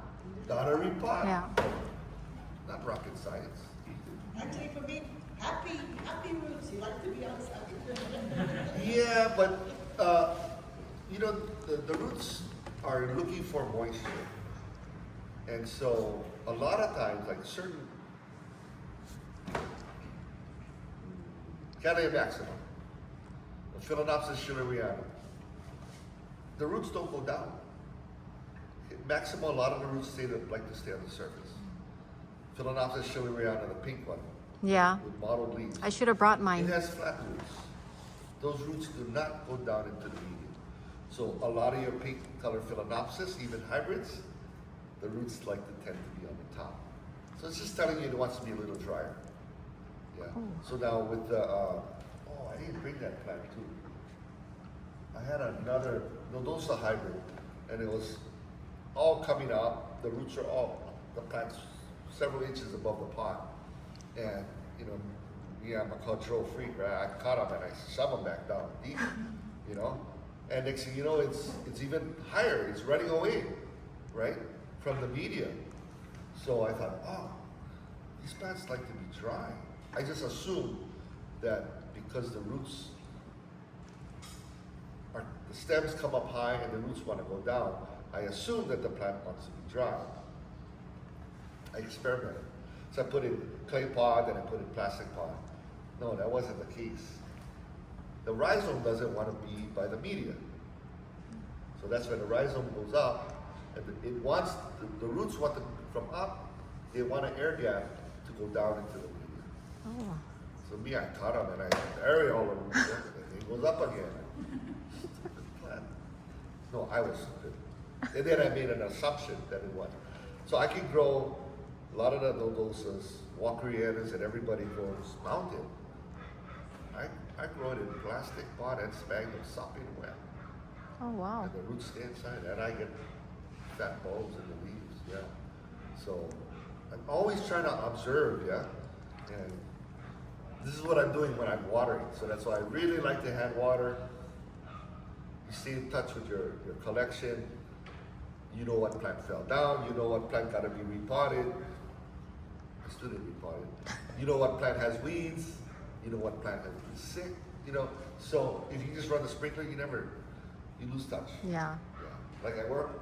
D: Gotta repot.
A: Yeah.
D: Not rocket science.
E: Actually, for me, Happy roots, he likes to be outside.
D: Yeah, but you know, the roots are looking for moisture, and so a lot of times, like certain Cattleya maxima, Phalaenopsis schilleriana, the roots don't go down. Maxima, a lot of the roots like to stay on the surface. Phalaenopsis schilleriana, the pink one,
A: Yeah.
D: with mottled leaves.
A: I should have brought
D: It
A: mine.
D: has flat roots. Those roots do not go down into the medium. So a lot of your pink color Phalaenopsis, even hybrids, the roots like to tend to be on the top. So it's just telling you it wants to be a little drier. Yeah. So now with the, oh, I didn't bring that plant too. I had another, no, those are hybrid, and it was all coming up. The roots are all, the plant's several inches above the pot. And, you know, me, I'm a cultural freak, right? I caught them and I shove them back down deep, you know? And next thing you know, it's even higher. It's running away, right? From the media. So I thought, oh, these plants like to be dry. I just assumed that because the roots are, the stems come up high and the roots want to go down, I assumed that the plant wants to be dry. I experimented. So I put in clay pot and I put in plastic pot. No, that wasn't the case. The rhizome doesn't want to be by the media. So that's when the rhizome goes up, and it wants, the roots want to, from up, they want an air gap to go down into the media.
A: Oh.
D: So me, I cut them and I area all the roots, and it goes up again. Stupid plant. No, I was stupid. And then I made an assumption that it was. So I can grow a lot of the nodosas, Walkerianas, and everybody grows mounted. I grow it in plastic pot and sphagnum sopping wet.
A: Oh, wow.
D: And the roots stay inside, and I get fat bulbs in the leaves, yeah. So I'm always trying to observe, yeah. And this is what I'm doing when I'm watering. So that's why I really like to hand water. You stay in touch with your collection. You know what plant fell down. You know what plant got to be repotted. I still didn't repot it. You know what plant has weeds. You know what plant has been sick. You know, so if you just run the sprinkler, you lose touch.
A: Yeah.
D: Yeah. Like I work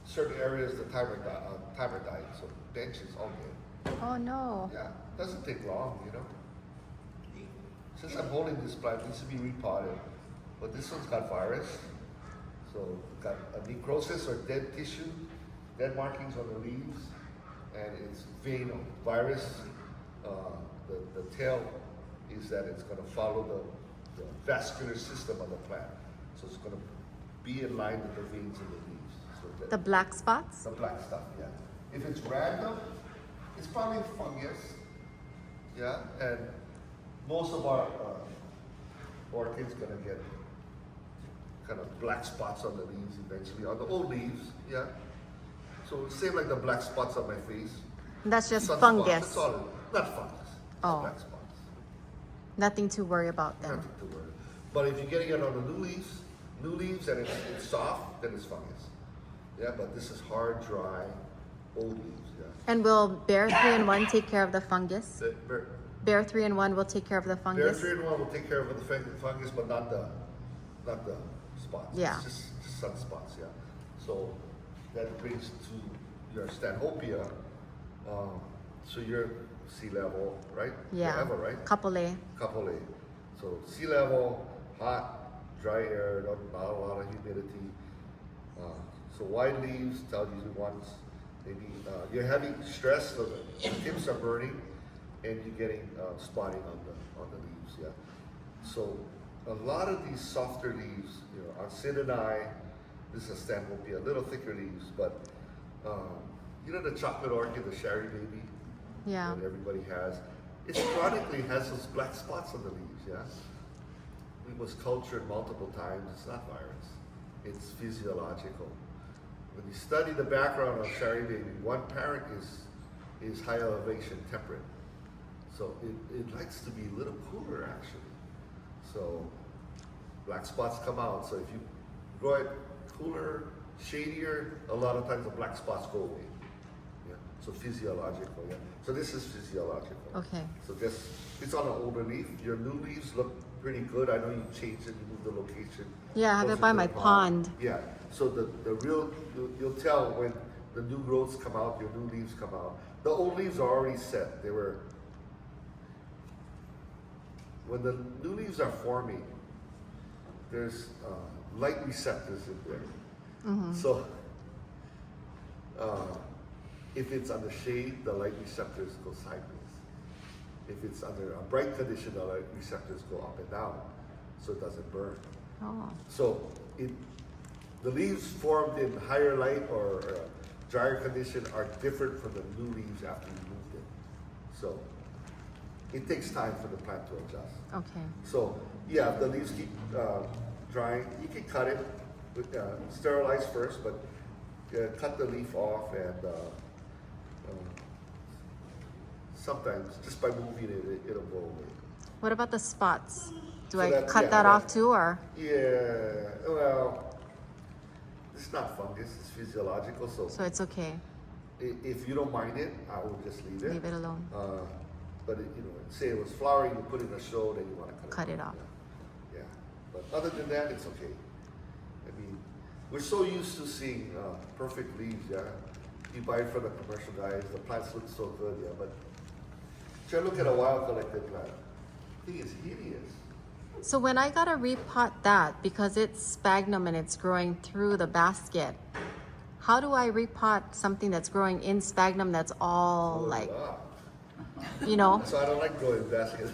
D: certain areas, the timer died, so benches all dead.
A: Oh, no.
D: Yeah, doesn't take long, you know. Since I'm holding this plant, it needs to be repotted, but this one's got virus, so got a necrosis or dead tissue, dead markings on the leaves, and it's vein virus. The tail is that it's going to follow the vascular system of the plant, so it's going to be in line with the veins in the leaves. So
A: The black spots?
D: the black stuff, yeah. If it's random, it's probably fungus, yeah, and most of our orchids gonna get kind of black spots on the leaves eventually, on the old leaves, yeah. So same like the black spots on my face.
A: That's just
D: Sunspots,
A: fungus.
D: that's all not fungus, it's
A: Oh.
D: black spots.
A: Nothing to worry about then.
D: Nothing to worry. But if you're getting it on the new leaves and it's soft, then it's fungus. Yeah, but this is hard, dry, old leaves, yeah.
A: And will Bear 3-in-1 take care of the fungus?
D: The-
A: Bear 3-in-1 will take care of the
D: Bear
A: fungus?
D: 3-in-1 will take care of the fungus, but not the spots.
A: Yeah.
D: It's just sunspots, yeah. So that brings to your Stanhopea. So you're sea level, right?
A: Yeah.
D: Forever, right?
A: Kapolei.
D: Kapolei. So sea level, hot, dry air, not a lot of humidity. So wide leaves tell you once maybe you're having stress, so the tips are burning, and you're getting spotting on the leaves. Yeah. So a lot of these softer leaves, you know, Oncydini, this is Stanhopea, a little thicker leaves, but you know the chocolate orchid, the Shari baby,
A: Yeah.
D: that everybody has. It chronically has those black spots on the leaves. Yeah. It was cultured multiple times. It's not virus. It's physiological. When you study the background of Shari baby, one parent is high elevation temperate. So it likes to be a little cooler actually. So black spots come out. So if you grow it cooler, shadier, a lot of times the black spots go away. Yeah. So physiological, yeah. So this is physiological.
A: Okay.
D: So just, it's on an older leaf. Your new leaves look pretty good. I know you changed it, you moved the location.
A: Yeah, I have
D: closer
A: it by
D: to
A: my
D: the
A: pond.
D: Yeah, so the real, you'll tell when the new growths come out, your new leaves come out. The old leaves are already set. They were, when the new leaves are forming, there's light receptors in there. So if it's under shade, the light receptors go sideways. If it's under a bright condition, the light receptors go up and down, so it doesn't burn.
A: Oh.
D: So the leaves formed in higher light or drier condition are different from the new leaves after you moved it. So it takes time for the plant to adjust.
A: Okay.
D: So yeah, if the leaves keep drying, you can cut it, with, sterilize first, but cut the leaf off and sometimes just by moving it, it'll go away.
A: What about the spots? Do
D: So
A: I
D: that-
A: cut
D: yeah,
A: that
D: that-
A: off too, or?
D: Yeah, well, it's not fungus, it's physiological, so
A: So it's okay.
D: if you don't mind it, I will just leave it.
A: Leave it alone.
D: But you know, say it was flowering, you put it in a show, then you want to
A: Cut it off.
D: Yeah. But other than that, it's okay. I mean, we're so used to seeing perfect leaves, yeah. You buy it from the commercial guys, the plants look so good, yeah. But try to look at a wild collected plant. The thing is hideous.
A: So when I gotta repot that because it's sphagnum and it's growing through the basket, how do I repot something that's growing in sphagnum that's all like,
D: Wow.
A: you know,
D: So I don't like growing baskets.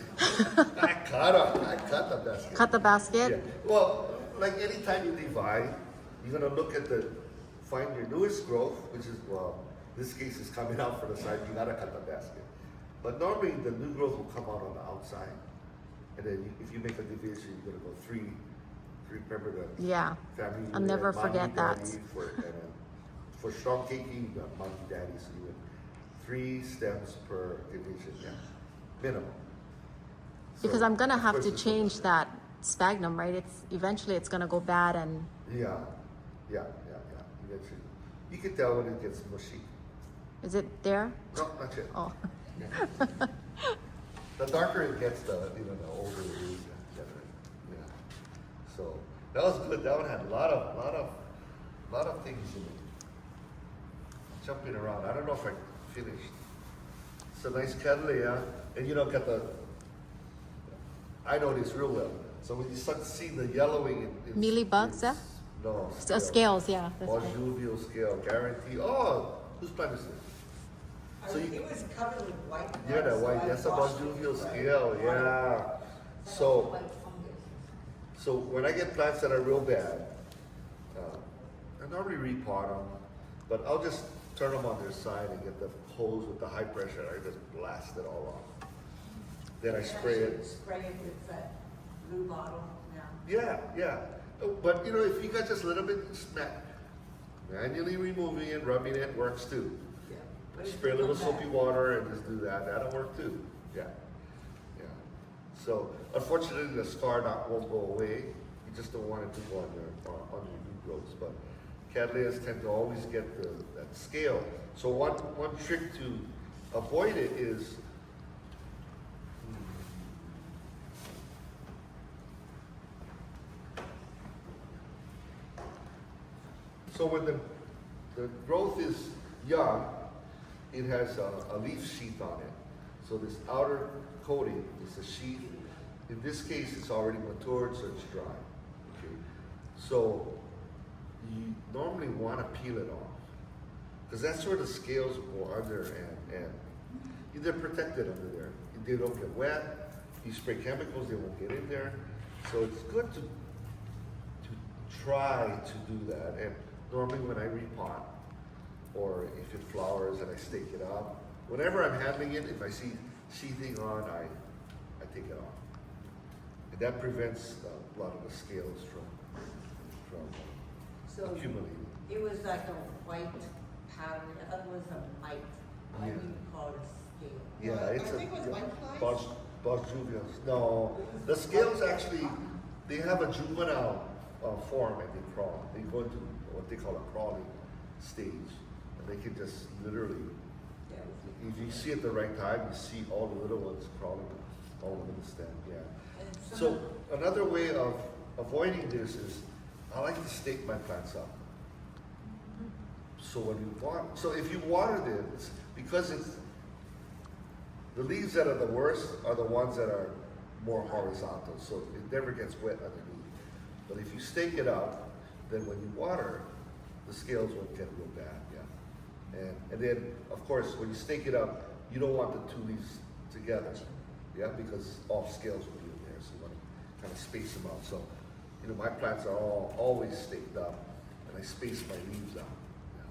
D: I cut the basket.
A: cut the basket?
D: Yeah. Well, like anytime you divide, you're gonna look at find your newest growth, which is, well, this case is coming out from the side, you gotta cut the basket. But normally the new growth will come out on the outside. And then if you make a division, you're gonna go three, remember the
A: Yeah.
D: family.
A: I'll
D: unit,
A: never
D: mommy,
A: forget that.
D: daddy, for strong cakey, you got mommy, daddy, so you have 3 stems per division, yeah, minimum.
A: Because
D: So,
A: I'm gonna
D: of
A: have
D: course
A: to
D: it's
A: change that sphagnum, right? It's eventually it's gonna go bad and
D: Yeah. Eventually, you can tell when it gets mushy.
A: is it there?
D: No, not yet.
A: Oh.
D: Yeah. The darker it gets, the older it is. Yeah. So that was good. That one had a lot of things in it. Jumping around. I don't know if I finished. It's a nice Cafeteria, and got the. I know this real well. So when you start to see the yellowing,
A: Mealy bugs,
D: it's- No.
A: Scales, yeah. that's right.
D: Bonjovial scale, guarantee. Oh, whose plant is it? So you-
E: It was covered with white.
D: Yeah, that
E: so
D: white,
E: I
D: that's a
E: washed it,
D: Bonjovial
E: right?
D: scale, yeah. So,
E: White fungus.
D: so when I get plants that are real bad, I normally repot them, but I'll just turn them on their side and get the hose with the high pressure. I just blast it all off. Then I spray it.
E: Spray it with that blue bottle,
D: Yeah. But if you got just a little bit, manually removing it, rubbing it works too.
E: Yeah. But it
D: Spray a little
E: didn't come
D: soapy
E: back.
D: water and just do that. That'll work too. Yeah. So unfortunately, the scar won't go away. You just don't want it to go on your new growths. But Cattleyas tend to always get that scale. So one trick to avoid it is so when the growth is young, it has a leaf sheath on it. So this outer coating is a sheath. In this case, it's already matured, so it's dry. Okay. So you normally want to peel it off, because that's where the scales will go under, and they're protected under there. They don't get wet. You spray chemicals, they won't get in there. So it's good to try to do that. And normally when I repot, or if it flowers and I stake it up, whenever I'm handling it, if I see sheathing on, I take it off. And that prevents a lot of the scales from
E: So
D: accumulating.
E: it was like a white powder, I thought it was a mite. Why do
D: Yeah.
E: you call it a scale?
D: Yeah, it's
E: I think it was white flies.
D: Bonjuvials. No, the scales actually, they have a juvenile form and they crawl. They go into what they call a crawling stage, and they can just literally If you see at the right time, you see all the little ones crawling all over the stem, yeah. So another way of avoiding this is, I like to stake my plants up. So when you water, so if you water them, it's because it's, the leaves that are the worst are the ones that are more horizontal, so it never gets wet underneath. But if you stake it up, then when you water, the scales won't get real bad, yeah. And then, of course, when you stake it up, you don't want the two leaves together, yeah, because all scales will be in there, so you want to kind of space them out. So, you know, my plants are all always staked up, and I space my leaves out. Yeah.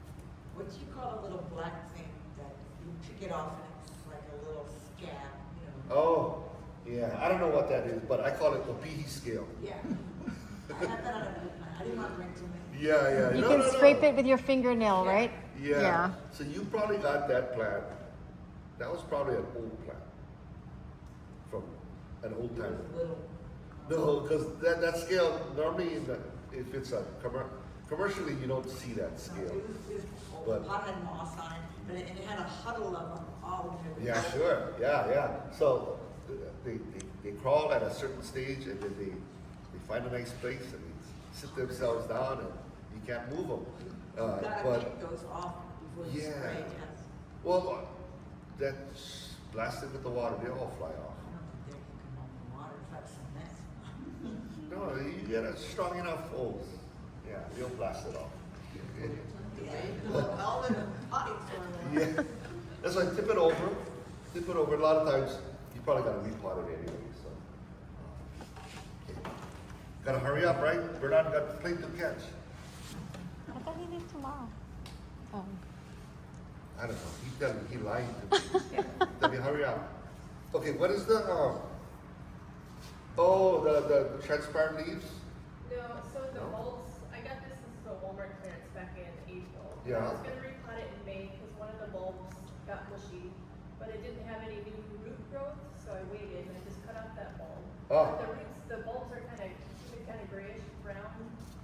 E: What do you call a little black thing that you pick it off and it's like a little scab, you know?
D: Oh, yeah, I don't know what that is, but I call it the Behe scale.
E: Yeah. I had that on a blue plant. I didn't want to bring too many.
D: Yeah, yeah.
A: You
D: No,
A: can
D: no, no.
A: scrape it with your fingernail, right?
D: Yeah.
A: Yeah.
D: So you probably got that plant. That was probably an old plant from an old time.
E: Little.
D: No, because that scale normally if it's a commercially you don't see that
E: It
D: scale.
E: was old.
D: But-
E: The pot had moss on it, but it had a huddle of them all over.
D: Yeah, sure. Yeah, yeah. So they crawl at a certain stage and then they find a nice place and they sit themselves down and you can't move them.
E: You gotta
D: But
E: pick those off before you
D: Yeah.
E: spray, yes.
D: well, that's blasted with the water. They all fly off.
E: I don't think they can come home from water, that's a mess.
D: No, you get a strong enough hose. Yeah, you'll blast it off.
E: All in the pipes or whatever.
D: Yeah. That's why tip it over. Tip it over. A lot of times you probably gotta repot it anyway. So okay. Gotta hurry up, right? Bernard got plenty to catch.
A: I thought he did tomorrow. Oh.
D: I don't know. He lied to me. Tell me hurry up. Okay, what is the the transparent leaves?
F: No, so the
D: No?
F: bulbs, I got this as a Walmart clearance back in April.
D: Yeah.
F: I was gonna repot it in May because one of the bulbs got bushy, but it didn't have any new root growth, so I waited and I just cut off that bulb.
D: Oh.
F: But the roots, the bulbs are kind of grayish brown.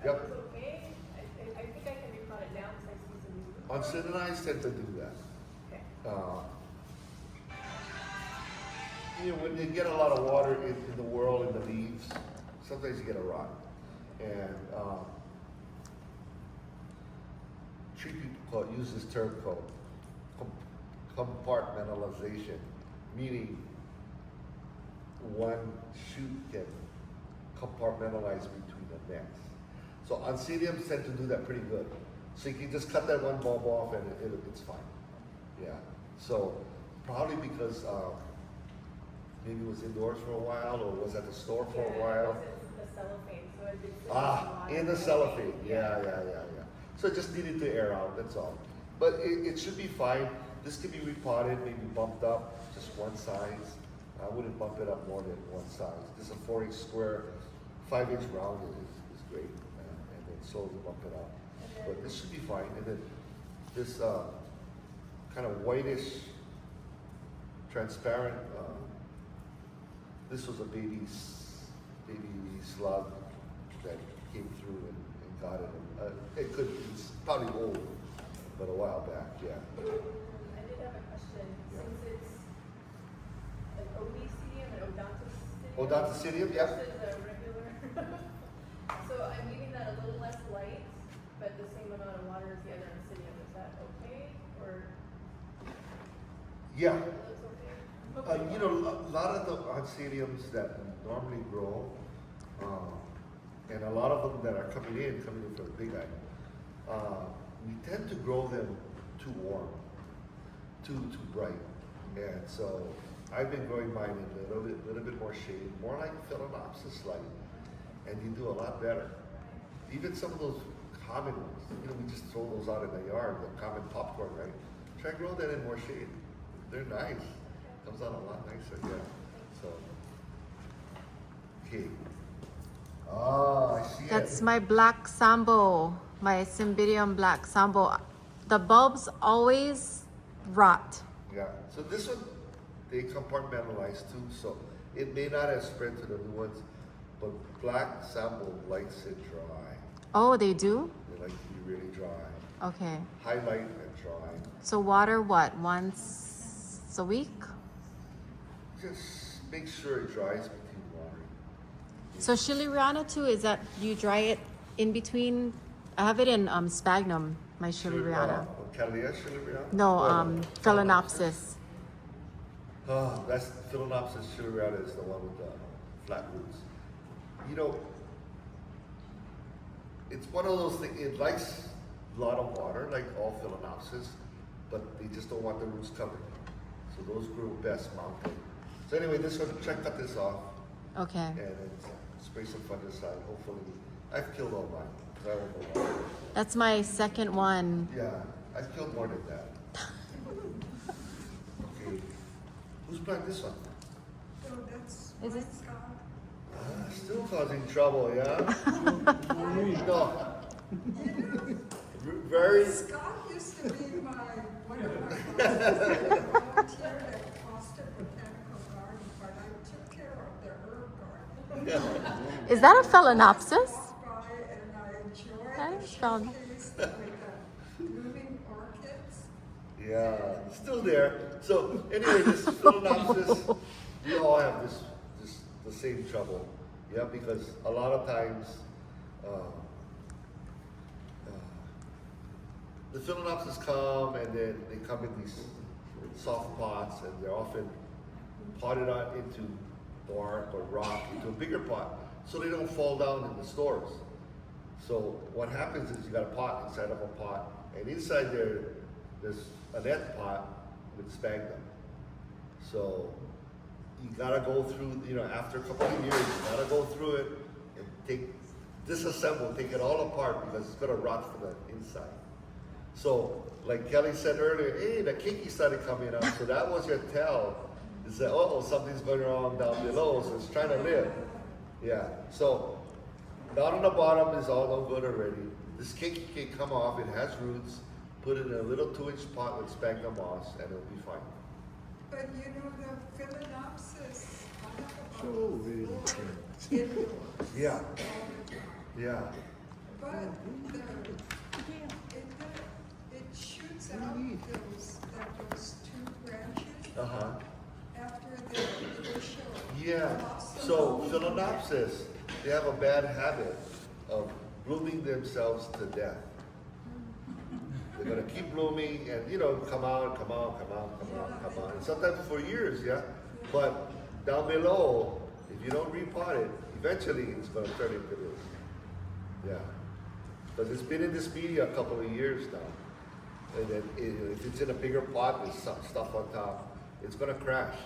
D: Yep.
F: It was okay. I think I can repot it now because I see some new root growth.
D: Uncivilized tend to do that.
F: Okay.
D: You know, when you get a lot of water in the whirl in the leaves, sometimes you get a rot. And tree people use this term called compartmentalization, meaning one shoot can compartmentalize between the next. So Oncidiums tend to do that pretty good. So you can just cut that one bulb off and it's fine. Yeah. So probably because maybe it was indoors for a while or was at the store for a while.
F: The cellophane, so it did sit
D: Ah,
F: in
D: in the
F: water.
D: cellophane. Yeah. So it just needed to air out, that's all. But it should be fine. This can be repotted, maybe bumped up just one size. I wouldn't bump it up more than one size. This is a 4-inch square, 5-inch round is great. And then slowly bump it up. But this should be fine. And then this kind of whitish, transparent, this was a baby slug that came through and got it. It's probably old, but a while back, yeah.
F: I did have a question.
D: Yeah.
F: Since it's an Odicidium and Odontocidium.
D: Odontocidium, yeah.
F: Versus a regular. So I'm leaving that a little less light, but the same amount of water as the other Oncidium. Is that okay? Or
D: Yeah.
F: it looks okay?
D: You know, a lot of the oncidiums that normally grow, and a lot of them that are coming in from the big eye, we tend to grow them too warm, too bright. And so I've been growing mine in a little bit more shade, more like Phalaenopsis light, and you do a lot better. Even some of those common ones, you know, we just throw those out in the yard, the common popcorn, right? Try grow that in more shade. They're nice. Comes out a lot nicer, yeah. So, okay. Ah, I see
A: That's
D: it.
A: my black sambo, my Cymbidium black sambo. The bulbs always rot.
D: Yeah. So this one, they compartmentalize too, so it may not have spread to the new ones, but black sample likes it dry.
A: Oh, they do?
D: They like to be really dry.
A: Okay.
D: highlight and dry.
A: So water what? Once a week?
D: Just make sure it dries between watering.
A: So Shiliriana too, is that you dry it in between? I have it in sphagnum, my Shiliriana.
D: Cattleya Shiliriana?
A: No, Phalaenopsis.
D: Oh, that's Phalaenopsis Shiliriana is the one with the flat roots. You know, it's one of those things, it likes a lot of water, like all Phalaenopsis, but they just don't want the roots covered. So those grow best mounted. So anyway, this one, try to cut this off
A: Okay.
D: and then spray some fungicide. Hopefully, I've killed all mine. 'Cause I don't know why.
A: That's my second one.
D: Yeah, I've killed more than that. Okay, who's planting this one?
E: So that's
A: Is it-
E: Scott.
D: Still causing trouble, yeah? No. Very.
E: Scott used to be one of my volunteer at Foster Botanical Garden, but I took care of the herb garden.
A: Is that a Phalaenopsis?
E: Walked by and I enjoyed
A: That
E: the
A: is fun.
E: showcase with the blooming orchids.
D: Yeah, still there. So anyway, this Phalaenopsis, we all have this the same trouble. Yeah, because a lot of times the Phalaenopsis come and then they come in these soft pots and they're often potted out into bark or rock into a bigger pot so they don't fall down in the stores. So what happens is you got a pot inside of a pot and inside there's a net pot with sphagnum. So you gotta go through, after a couple of years, you gotta go through it and disassemble, take it all apart because it's gonna rot from the inside. So, like Kelly said earlier, hey, the keiki started coming up, so that was your tell. Is that, something's going wrong down below, so it's trying to live. Yeah, so down on the bottom is all no good already. This keiki can come off, it has roots, put it in a little 2-inch pot with sphagnum moss, and it'll be fine.
E: But the Phalaenopsis, I have about indoors.
D: Yeah, yeah.
E: But it shoots out those 2 branches
D: Uh-huh.
E: after the initial.
D: Yeah,
E: blossom.
D: so Phalaenopsis, they have a bad habit of blooming themselves to death. They're gonna keep blooming and come out. And sometimes for years, yeah? But down below, if you don't repot it, eventually it's gonna turn into this. Yeah. Because it's been in this media a couple of years now. And then if it's in a bigger pot with some stuff on top, it's gonna crash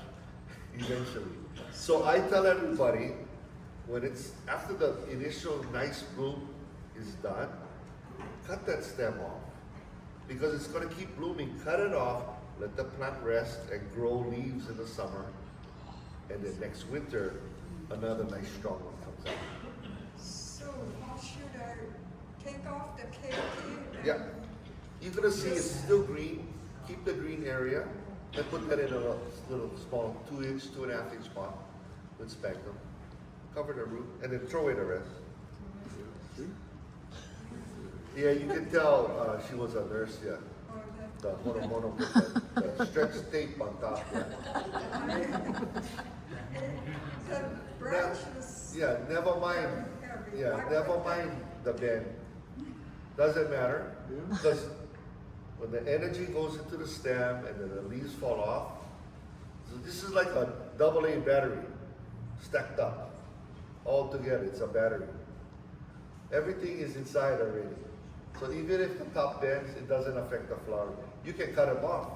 D: eventually. So I tell everybody, when it's after the initial nice bloom is done, cut that stem off. Because it's gonna keep blooming, cut it off, let the plant rest and grow leaves in the summer. And then next winter, another nice strong one comes out.
E: So how should I take off the keiki?
D: Yeah. You're gonna see it's still green. Keep the green area and put that in a little small 2-inch, 2.5-inch pot with sphagnum. Cover the root and then throw away the rest. Yeah, you can tell she was a nurse, yeah. The hormone with the stretch tape on top.
E: The branches.
D: Yeah, never mind. Yeah, never mind the bend. Doesn't matter. Because when the energy goes into the stem and then the leaves fall off, so this is like a AA battery stacked up. All together, it's a battery. Everything is inside already. So even if the top bends, it doesn't affect the flower. You can cut it off.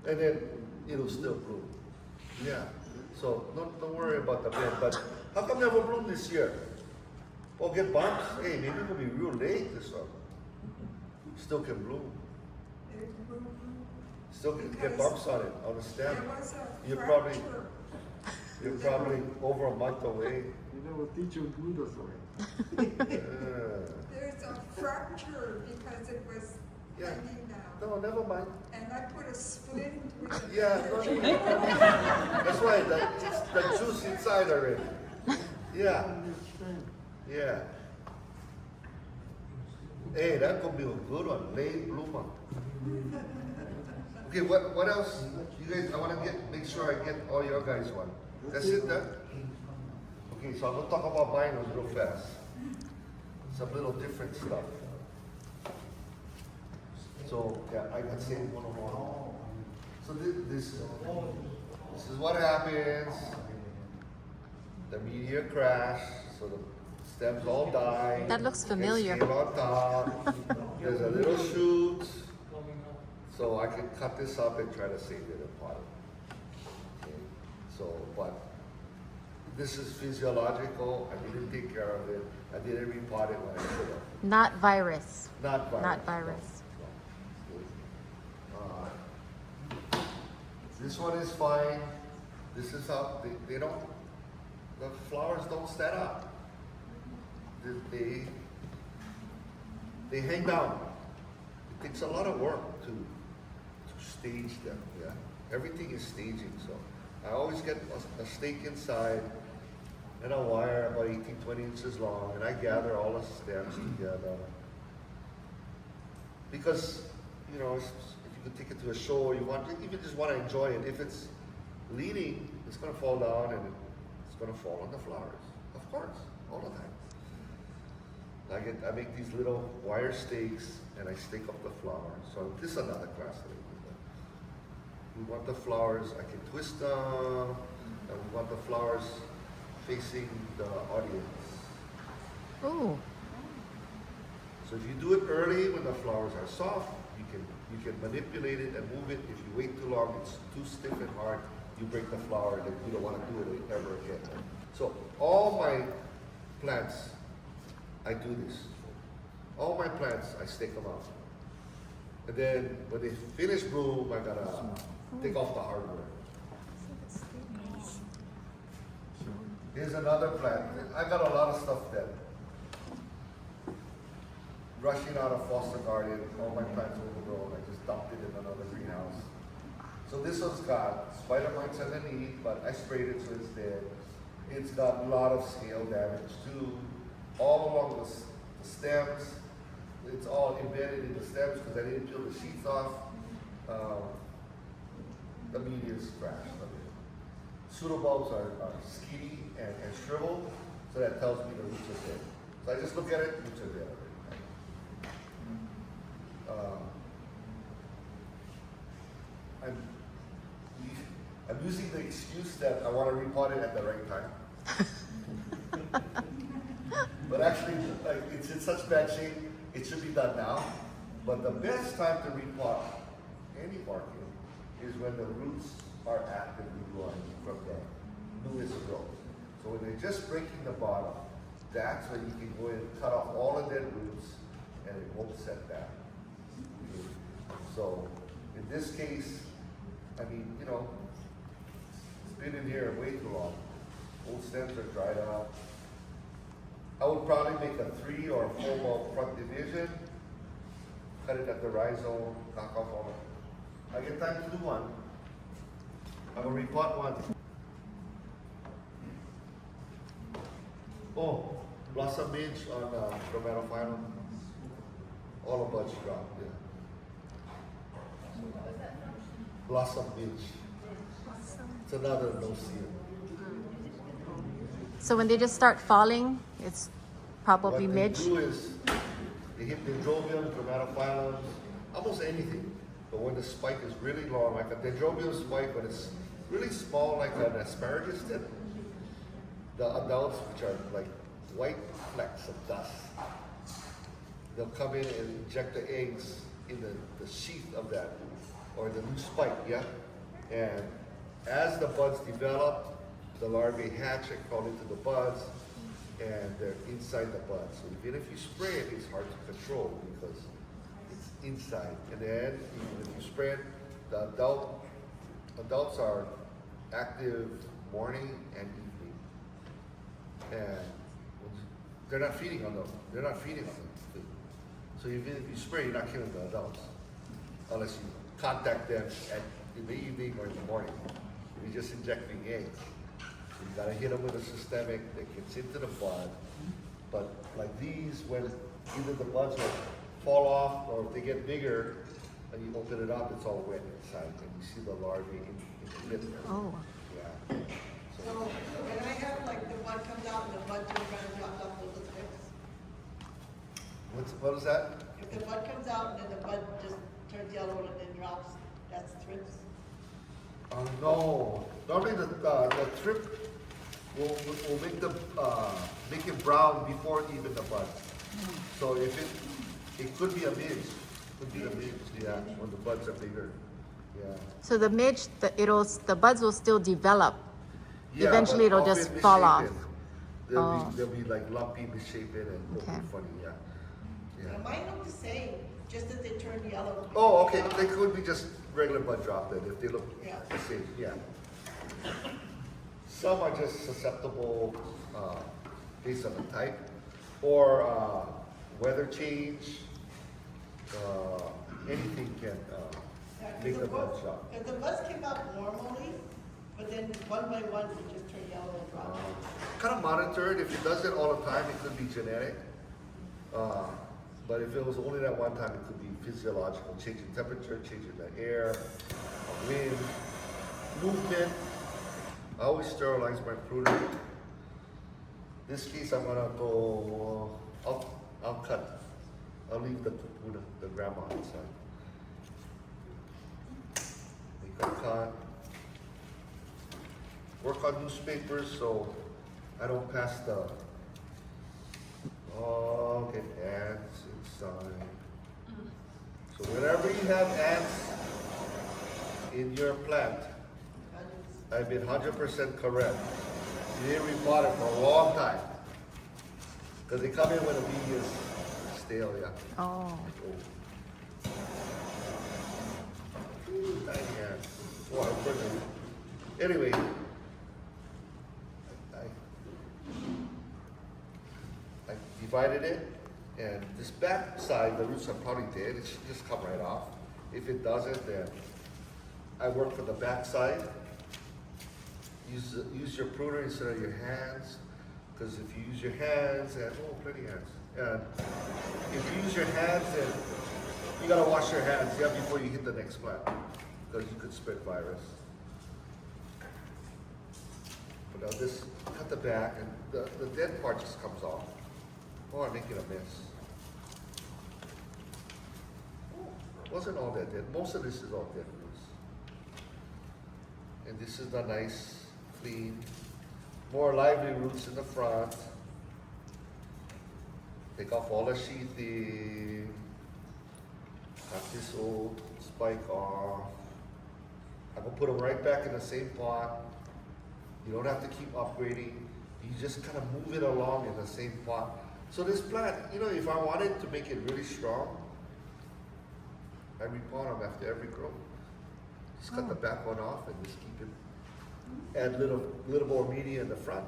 D: And then it'll still bloom. Yeah. So don't worry about the bend. But how come never bloom this year? Or get bumps? Hey, maybe it'll be real late this one. Still can bloom. Still can get bumps on it, on the stem.
E: There was a
D: You're
E: fracture.
D: probably over a month away.
E: There's a fracture because it was
D: Yeah.
E: hanging down.
D: No, never mind.
E: And I put a splint with it.
D: Yeah, that's why it's the juice inside already. Yeah. Yeah. Hey, that could be a good one, late bloomer. Okay, what else? You guys, I want to make sure I get all your guys one. That's it then? Okay, so I'm gonna talk about binos real fast. Some little different stuff. So yeah, I can say one more. So this is what happens. The meteor crash, so the stems all die.
A: That looks familiar.
D: There's on top. There's a little shoot. So I can cut this up and try to save it and pot it. Okay. So, but this is physiological. I didn't take care of it. I didn't repot it when I should have.
A: Not virus.
D: Not virus.
A: Not virus.
D: No. This one is fine. This is how they don't. The flowers don't stand up. They hang down. It takes a lot of work to stage them. Yeah, everything is staging. So I always get a stake inside and a wire about 18-20 inches long, and I gather all the stems together. Because if you could take it to a show, or you even just want to enjoy it. If it's leaning, it's going to fall down and it's going to fall on the flowers. Of course, all the time. I make these little wire stakes and I stake up the flower. So this is another class that I do. We want the flowers, I can twist them, and we want the flowers facing the audience.
A: Ooh.
D: So if you do it early when the flowers are soft, you can manipulate it and move it. If you wait too long, it's too stiff and hard, you break the flower and you don't want to do it ever again. So all my plants, I do this. All my plants, I stake them out. And then when they finish bloom, I gotta take off the hardware. Here's another plant. I got a lot of stuff that rushing out of foster garden, all my plants overgrown. I just dumped it in another greenhouse. So this one's got spider mites underneath, but I sprayed it so it's dead. It's got a lot of scale damage too. All along the stems, it's all embedded in the stems because I didn't peel the sheath off. The meteors crashed. Pseudobulbs are skinny and shriveled, so that tells me the roots are dead. So I just look at it, roots are dead already. I'm using the excuse that I want to repot it at the right time. But actually, it's in such bad shape, it should be done now. But the best time to repot any orchid is when the roots are actively growing from the newest growth. So when they're just breaking the bottom, that's when you can go in and cut off all the dead roots and it won't set back. Okay. So in this case, I mean, it's been in here way too long. Old stems are dried out. I would probably make a 3 or 4 bulb front division, cut it at the rhizome, knock off all of it. I get time to do one. I'm gonna repot one. Oh, blossom midge on Chromatophyllum. All the buds drop, yeah. Blossom midge. It's another no-see.
A: So when they just start falling, it's probably
D: What
A: midge.
D: they do is they hit dendrobium, Chromatophyllums, almost anything. But when the spike is really long, like a dendrobium spike, when it's really small, like an asparagus tip, the adults, which are like white flecks of dust, they'll come in and inject the eggs in the sheath of that, or the new spike, yeah? And as the buds develop, the larvae hatch and crawl into the buds, and they're inside the buds. So even if you spray it, it's hard to control because it's inside. And then even if you spray it, the adults are active morning and evening. And they're not feeding on them. They're not feeding on them. So even if you spray, you're not killing the adults. Unless you contact them in the evening or in the morning. You're just injecting eggs. So you gotta hit them with a systemic that gets into the bud. But like these, when either the buds are fall off, or if they get bigger, and you open it up, it's all wet inside, and you see the larvae in the there.
A: Oh.
D: Yeah.
E: So when I have like the bud comes out and the bud just kind of drops off those strips.
D: What is that?
E: If the bud comes out and then the bud just turns yellow and then drops, that's thrips.
D: No. Normally the trip will make it brown before even the bud. So if it could be a midge. Could be a midge, yeah, when the buds are bigger. Yeah.
A: So the midge, the buds will still develop.
D: Yeah,
A: Eventually
D: but
A: it'll just
D: often
A: fall off.
D: misshapen. They'll be like lumpy, misshapen, and look
A: Okay.
D: funny, yeah. Yeah.
E: Mine look the same, just that they turn yellow.
D: Oh, okay, they could be just regular bud drop then, if they look
E: Yeah.
D: the same, yeah. Some are just susceptible, based on the type, or, weather change, anything can, make the bud drop.
E: Because the buds came out normally, but then one by one, they just turn yellow and drop.
D: Kind of monitor it. If it does it all the time, it could be genetic. But if it was only that one time, it could be physiological, changing temperature, changing the air, wind, movement. I always sterilize my pruner. This case, I'm gonna go, I'll cut. I'll leave the pruner, the grandma inside. Make a cut. Work on newspapers so I don't pass the, get ants inside. So whenever you have ants in your plant, I've been 100% correct. You didn't repot it for a long time. Because they come in when the bee is stale, yeah.
A: Oh.
D: Ooh, tiny ants. Oh, I burned them. Anyway, I divided it, and this back side, the roots are probably dead. It should just come right off. If it doesn't, then I work for the back side. Use your pruner instead of your hands, because if you use your hands, and plenty of hands. And if you use your hands, then you gotta wash your hands, yeah, before you hit the next plant, because you could spread virus. But I'll just cut the back, and the dead part just comes off. Oh, I'm making a mess. Wasn't all that dead. Most of this is all dead roots. And this is the nice, clean, more lively roots in the front. Take off all the sheathing. Cut this old spike off. I'm gonna put them right back in the same pot. You don't have to keep upgrading. You just kind of move it along in the same pot. So this plant, if I wanted to make it really strong, I repot them after every growth. Just cut the back one off and just keep it. Add little more media in the front,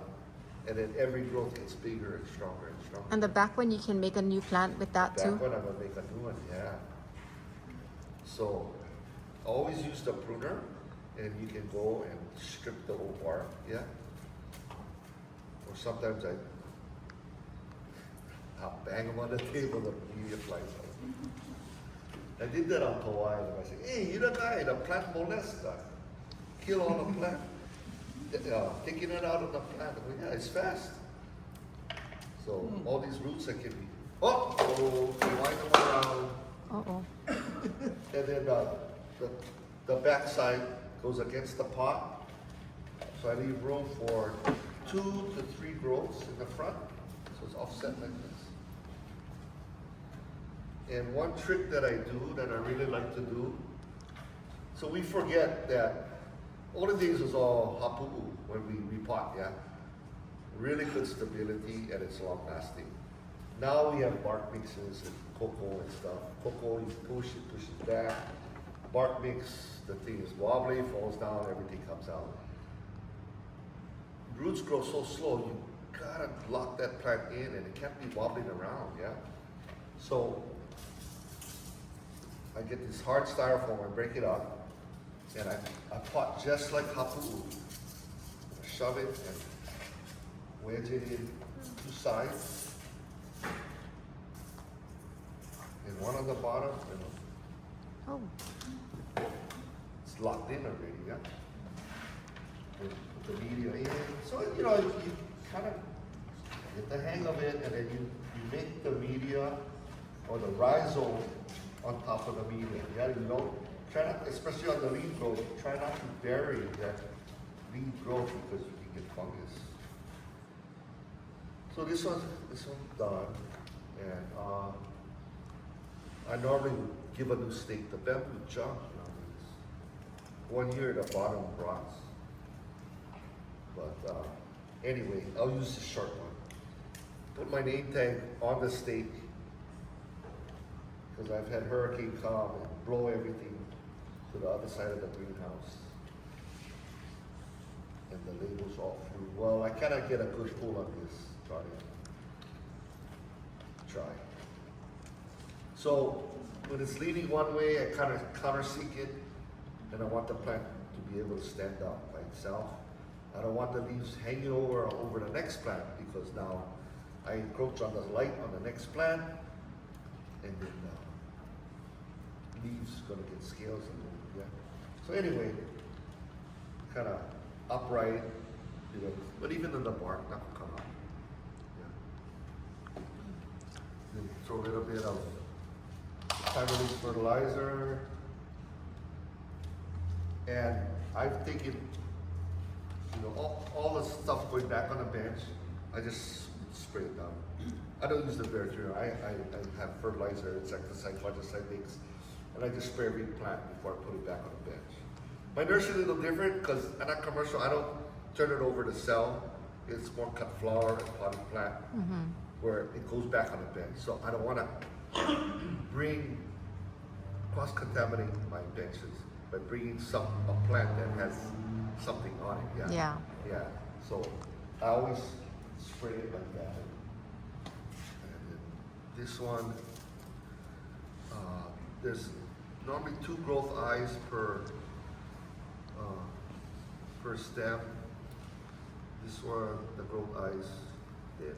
D: and then every growth gets bigger and stronger and stronger.
A: And the back one, you can make a new plant with that too?
D: That one I'm gonna make a new one, yeah. So always use the pruner, and you can go and strip the old bark, yeah. Or sometimes I'll bang them on the table, the media flies out. I did that on Hawai, and I said, hey, you the guy, the plant molester. Kill all the plant. Taking it out of the plant. I go, yeah, it's fast. So all these roots that can be, wind them around.
A: Uh-oh.
D: And then the back side goes against the pot. So I leave room for 2 to 3 growths in the front. So it's offset like this. And one trick that I do, that I really like to do, so we forget that all the days was all hapu'u when we repot, yeah? Really good stability and it's long lasting. Now we have bark mixes and cocoa and stuff. Cocoa, you push it back. Bark mix, the thing is wobbly, falls down, everything comes out. Roots grow so slow, you gotta lock that plant in and it can't be wobbling around, yeah? So, I get this hard styrofoam, I break it up, and I pot just like hapu'u. Shove it and wedge it in 2 sides. And one on the bottom,
A: Oh,
D: it's locked in already, yeah? And put the media in, so, you know, you kind of get the hang of it, and then you make the media or the rhizome on top of the media, yeah? You don't, try not, especially on the leaf growth, try not to bury that leaf growth because you can get fungus. So this one's done, and I normally would give a new stake. The bamboo junk nowadays. 1 year the bottom rots. But anyway, I'll use the short one. Put my name tag on the stake because I've had hurricane come and blow everything to the other side of the greenhouse. And the labels all flew. Well, I cannot get a good pull on this. Try. So when it's leaning one way, I kind of counterseek it, and I want the plant to be able to stand up by itself. I don't want the leaves hanging over the next plant because now I encroach on the light on the next plant, and then leaves gonna get scales and yeah. So anyway, kind of upright, you know, but even in the bark, not come up. Then throw a little bit of time-release fertilizer, and I've taken, you know, all the stuff going back on the bench. I just spray it down. I don't use the Cafeteria. I have fertilizer, insecticide, fungicide mix, and I just spray every plant before I put it back on the bench. My nursery is a little different because I'm not commercial. I don't turn it over to sell. It's more cut flower and potted plant. Where it goes back on the bench. So I don't want to cross-contaminate my benches by bringing a plant that has something on it. Yeah. Yeah. So I always spray it like that. And then this one, there's normally 2 growth eyes per stem. This one, the growth eyes dead.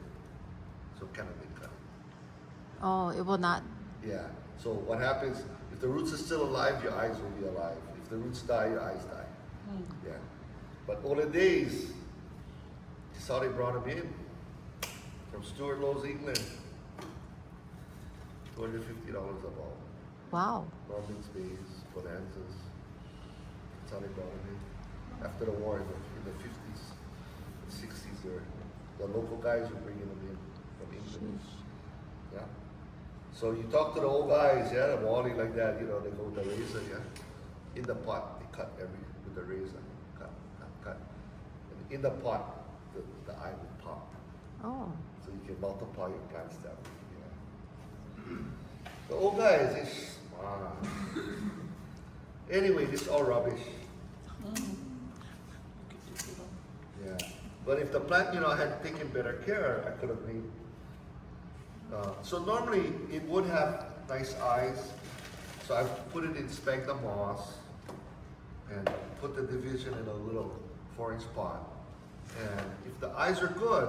D: So kind of big cut.
A: oh, it will not.
D: Yeah. So what happens, if the roots are still alive, your eyes will be alive. If the roots die, your eyes die. Yeah. But older days, that's how they brought them in. From Stuart Lowe's, England. $250 a ball.
A: Wow.
D: Norman's Bays, Bonanzas. That's how they brought them in. After the war in the 50s, 60s, the local guys were bringing them in from England. Yeah. So you talk to the old guys, yeah, the Wally like that, you know, they go with the razor, yeah. In the pot, they cut with the razor. Cut. And in the pot, the eye will pop.
A: Oh.
D: So you can multiply your plants that way. Yeah. The old guys, it's anyway, this is all rubbish. Yeah. But if the plant, you know, had taken better care, I could have made. So normally it would have nice eyes. So I put it in sphagnum moss and put the division in a little 4-inch pot. And if the eyes are good,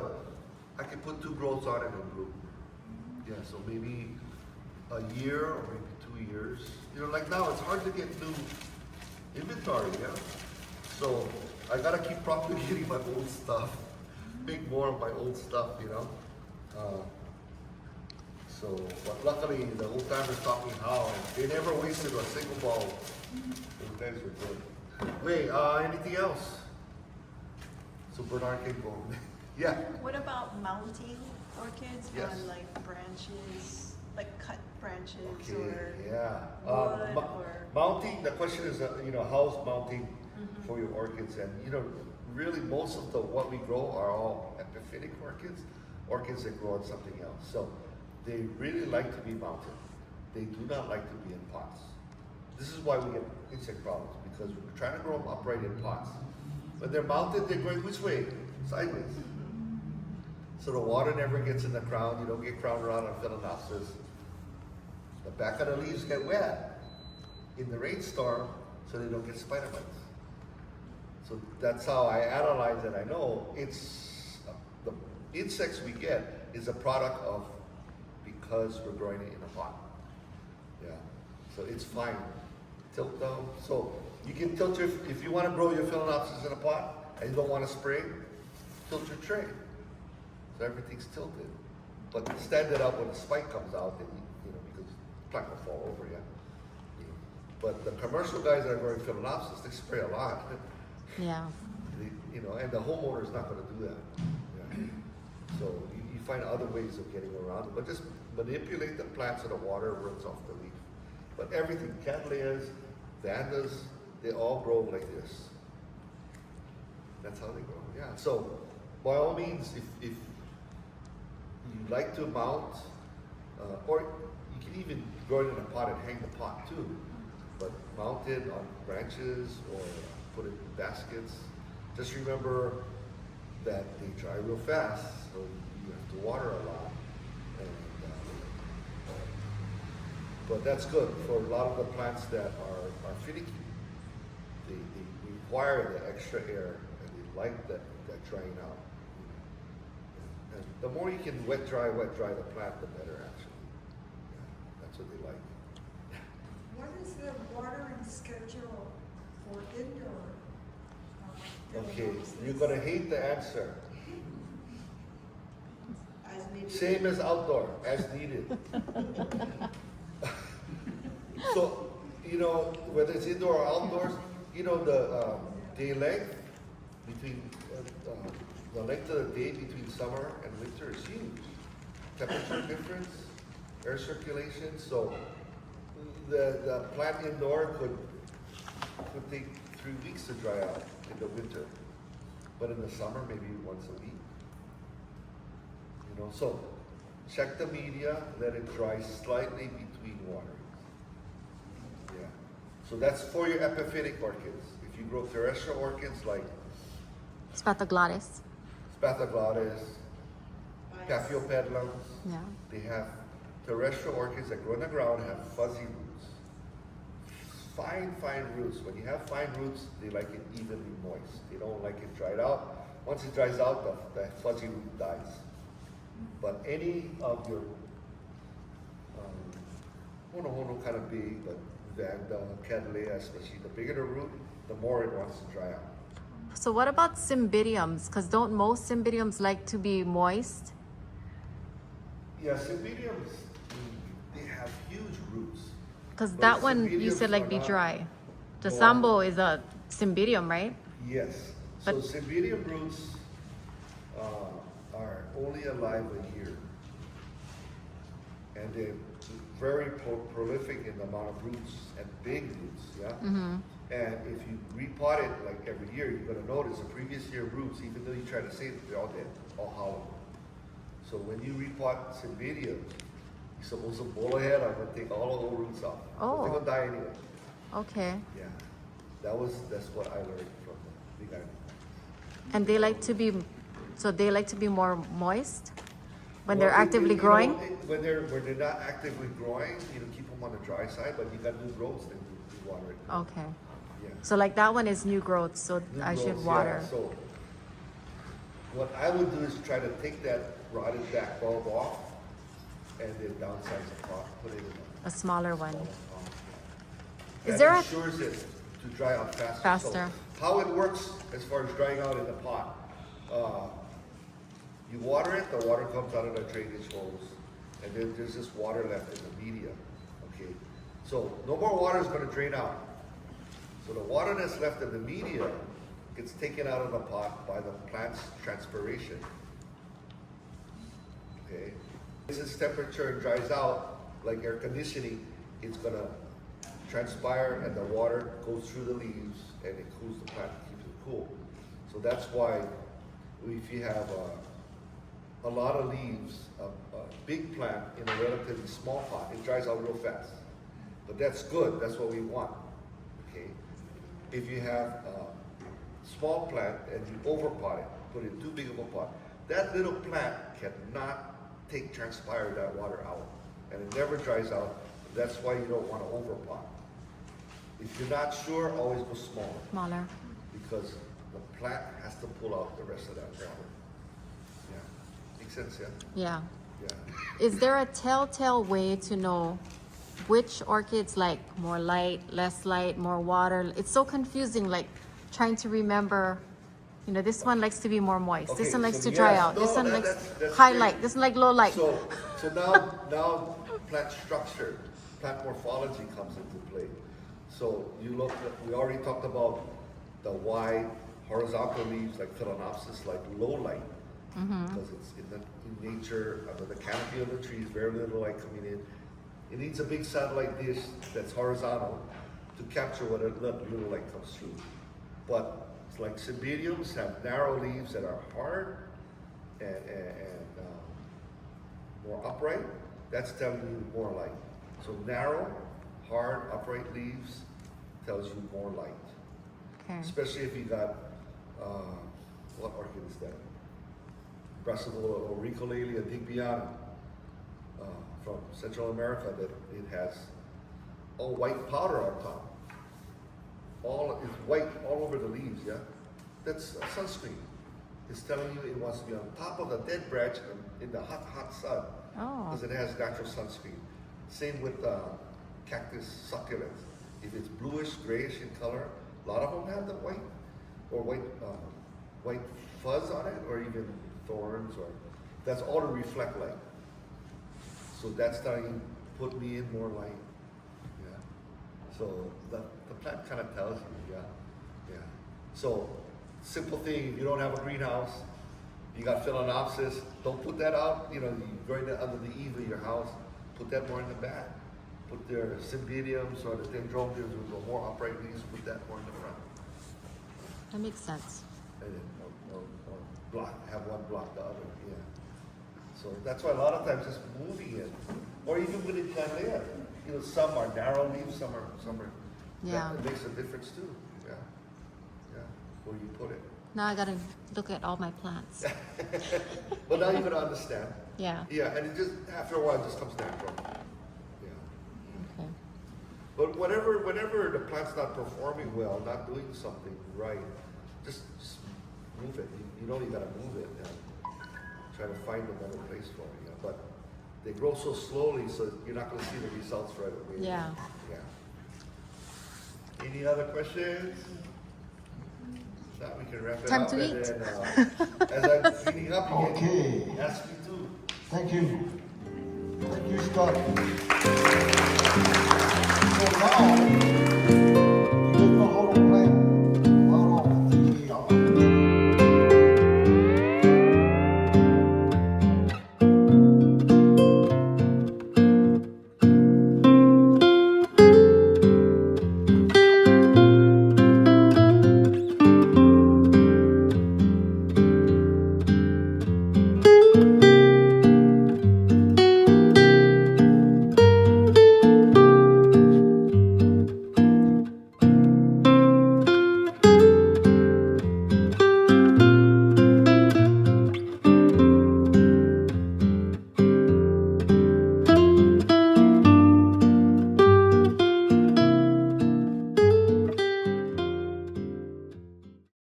D: I can put 2 growths on it and group. Yeah, so maybe a year or maybe 2 years. You know, like now it's hard to get new inventory, yeah? So I gotta keep propagating my old stuff, make more of my old stuff, you know? But luckily the old timers taught me how, and they never wasted a single ball. Those guys were good. Wait, anything else? So Bernard can go. Yeah.
G: What about mounting orchids
D: Yes.
G: on like branches, like cut branches
D: Okay,
G: or
D: yeah.
G: wood or?
D: Mounting, the question is, you know, how's mounting for your orchids? And, you know, really most of what we grow are all epiphytic orchids that grow on something else. So they really like to be mounted. They do not like to be in pots. This is why we get insect problems, because we're trying to grow them upright in pots. When they're mounted, they're going which way? Sideways. So the water never gets in the crown. You don't get crown rot on phalaenopsis. The back of the leaves get wet in the rainstorm, so they don't get spider bites. So that's how I analyze it. I know it's the insects we get is a product of because we're growing it in a pot. Yeah, so it's fine. Tilt down. So you can tilt your, if you want to grow your phalaenopsis in a pot and you don't want to spray, tilt your tray. So everything's tilted. But stand it up when the spike comes out, and you know, because the plant will fall over, yeah. But the commercial guys that are growing phalaenopsis, they spray a lot.
A: Yeah.
D: You know, and the homeowner is not going to do that. Yeah. So you find other ways of getting around it, but just manipulate the plant so the water runs off the leaf. But everything, Cattleyas, Vandas, they all grow like this. That's how they grow. Yeah. So by all means, if you like to mount, or you can even grow it in a pot and hang the pot too, but mount it on branches or put it in baskets. Just remember that they dry real fast, so you have to water a lot. And, but that's good for a lot of the plants that are finicky. They require the extra air, and they like that drying out. And the more you can wet dry the plant, the better actually. Yeah, that's what they like.
E: What is the watering schedule for indoor?
D: Okay, you're gonna hate the answer.
G: As needed.
D: Same as outdoor, as needed. So, you know, whether it's indoor or outdoors, you know, the day length between, the length of the day between summer and winter is huge. Temperature difference, air circulation, so the plant indoor could take 3 weeks to dry out in the winter, but in the summer, maybe once a week. You know, so check the media, let it dry slightly between waterings. Yeah, so that's for your epiphytic orchids. If you grow terrestrial orchids like
A: Spathoglottis.
D: Spathoglottis, Paphiopedilums,
A: Yeah.
D: they have terrestrial orchids that grow in the ground, have fuzzy roots. Fine roots. When you have fine roots, they like it evenly moist. They don't like it dried out. Once it dries out, the fuzzy root dies. But any of your hono kind of big, but Vanda, Cattleya, especially the bigger the root, the more it wants to dry out.
A: So what about cymbidiums? Because don't most cymbidiums like to be moist?
D: Yeah, cymbidiums, they have huge roots.
A: Because
D: But
A: that one you
D: cymbidiums
A: said like
D: are
A: be
D: not-
A: dry. The
D: Go on.
A: sambo is a cymbidium, right?
D: Yes. So
A: But-
D: cymbidium roots are only alive a year. And they're very prolific in the amount of roots and big roots, yeah?
A: Mm-hmm.
D: And if you repot it like every year, you're gonna notice the previous year roots, even though you try to save it, they're all dead, all hollow. So when you repot cymbidiums, you're supposed to bowl ahead and take all of those roots out.
A: Oh.
D: They're gonna die anyway.
A: Okay.
D: Yeah. That's what I learned from the big island.
A: And they like to be, so they like to be more moist when
D: Well,
A: they're actively growing?
D: When they're not actively growing, keep them on the dry side, but you got new growths, then you water it.
A: Okay.
D: Yeah.
A: So like that one is new growth, so
D: New
A: I should
D: growths,
A: water.
D: yeah. So what I would do is try to take that rotted back bulb off and then downsize the pot, put it in
A: A smaller one.
D: Is
A: Is there a,
D: ensures it to dry out faster.
A: Faster.
D: So how it works as far as drying out in the pot, you water it, the water comes out of the drainage hose, and then there's just water left in the media, okay? So no more water is gonna drain out. So the water that's left in the media gets taken out of the pot by the plant's transpiration, okay? As its temperature dries out, like air conditioning, it's gonna transpire and the water goes through the leaves and it cools the plant, keeps it cool. So that's why if you have a lot of leaves, a big plant in a relatively small pot, it dries out real fast. But that's good, that's what we want, okay? If you have a small plant and you overpot it, put it in too big of a pot, that little plant cannot transpire that water out, and it never dries out. That's why you don't want to overpot. If you're not sure, always go smaller,
A: smaller?
D: because the plant has to pull out the rest of that water. Yeah, makes sense, yeah?
A: Yeah.
D: Yeah.
A: Is there a telltale way to know which orchids like more light, less light, more water. It's so confusing, like trying to remember, you know, this one likes to be more moist. This
D: Okay,
A: one likes
D: so
A: to dry
D: yes,
A: out. This
D: no,
A: one
D: that-
A: likes
D: that's
A: high
D: great.
A: light. This one like low light.
D: So now plant structure, plant morphology comes into play. So you look, we already talked about the wide horizontal leaves like Phalaenopsis, like low light. Because it's in nature, under the canopy of the trees, very little light coming in. It needs a big satellite dish that's horizontal to capture what little light comes through. But it's like cymbidiums have narrow leaves that are hard and more upright. That's telling you more light. So narrow, hard, upright leaves tells you more light.
A: Okay.
D: Especially if you got, what orchid is that? Brassavola auriculalia digbyana from Central America, that it has all white powder on top. All is white all over the leaves, yeah? That's a sunscreen. It's telling you it wants to be on top of the dead branch in the hot, hot sun.
A: Oh.
D: Because it has natural sunscreen. Same with cactus succulents. If it's bluish, grayish in color, a lot of them have the white or white fuzz on it, or even thorns, or that's all to reflect light. So that's telling you, put me in more light. Yeah. So the plant kind of tells you, yeah. So simple thing, if you don't have a greenhouse, you got Phalaenopsis, don't put that out, you know, you growing it under the eave of your house, put that more in the back. Put their cymbidiums or the dendrobiums with the more upright leaves, put that more in the front.
A: That makes sense.
D: And then or have one block the other, yeah. So that's why a lot of times just moving it, or even within Plantea, you know, some are narrow leaves, some are.
A: Yeah.
D: That makes a difference too, yeah. Where you put it.
A: Now I gotta look at all my plants.
D: But now you're gonna understand.
A: Yeah.
D: Yeah, and it just, after a while, it just comes natural. Yeah.
A: Okay.
D: But whenever the plant's not performing well, not doing something right, just move it. You know you gotta move it and try to find a better place for it. Yeah? But they grow so slowly, so you're not gonna see the results right away.
A: Yeah.
D: Yeah. Any other questions? If not, we can wrap it
A: Time
D: up.
A: to
D: And
A: eat.
D: then, as I'm cleaning up, you
B: Okay.
D: can ask me too.
B: Thank you. Thank you, Scott. So now,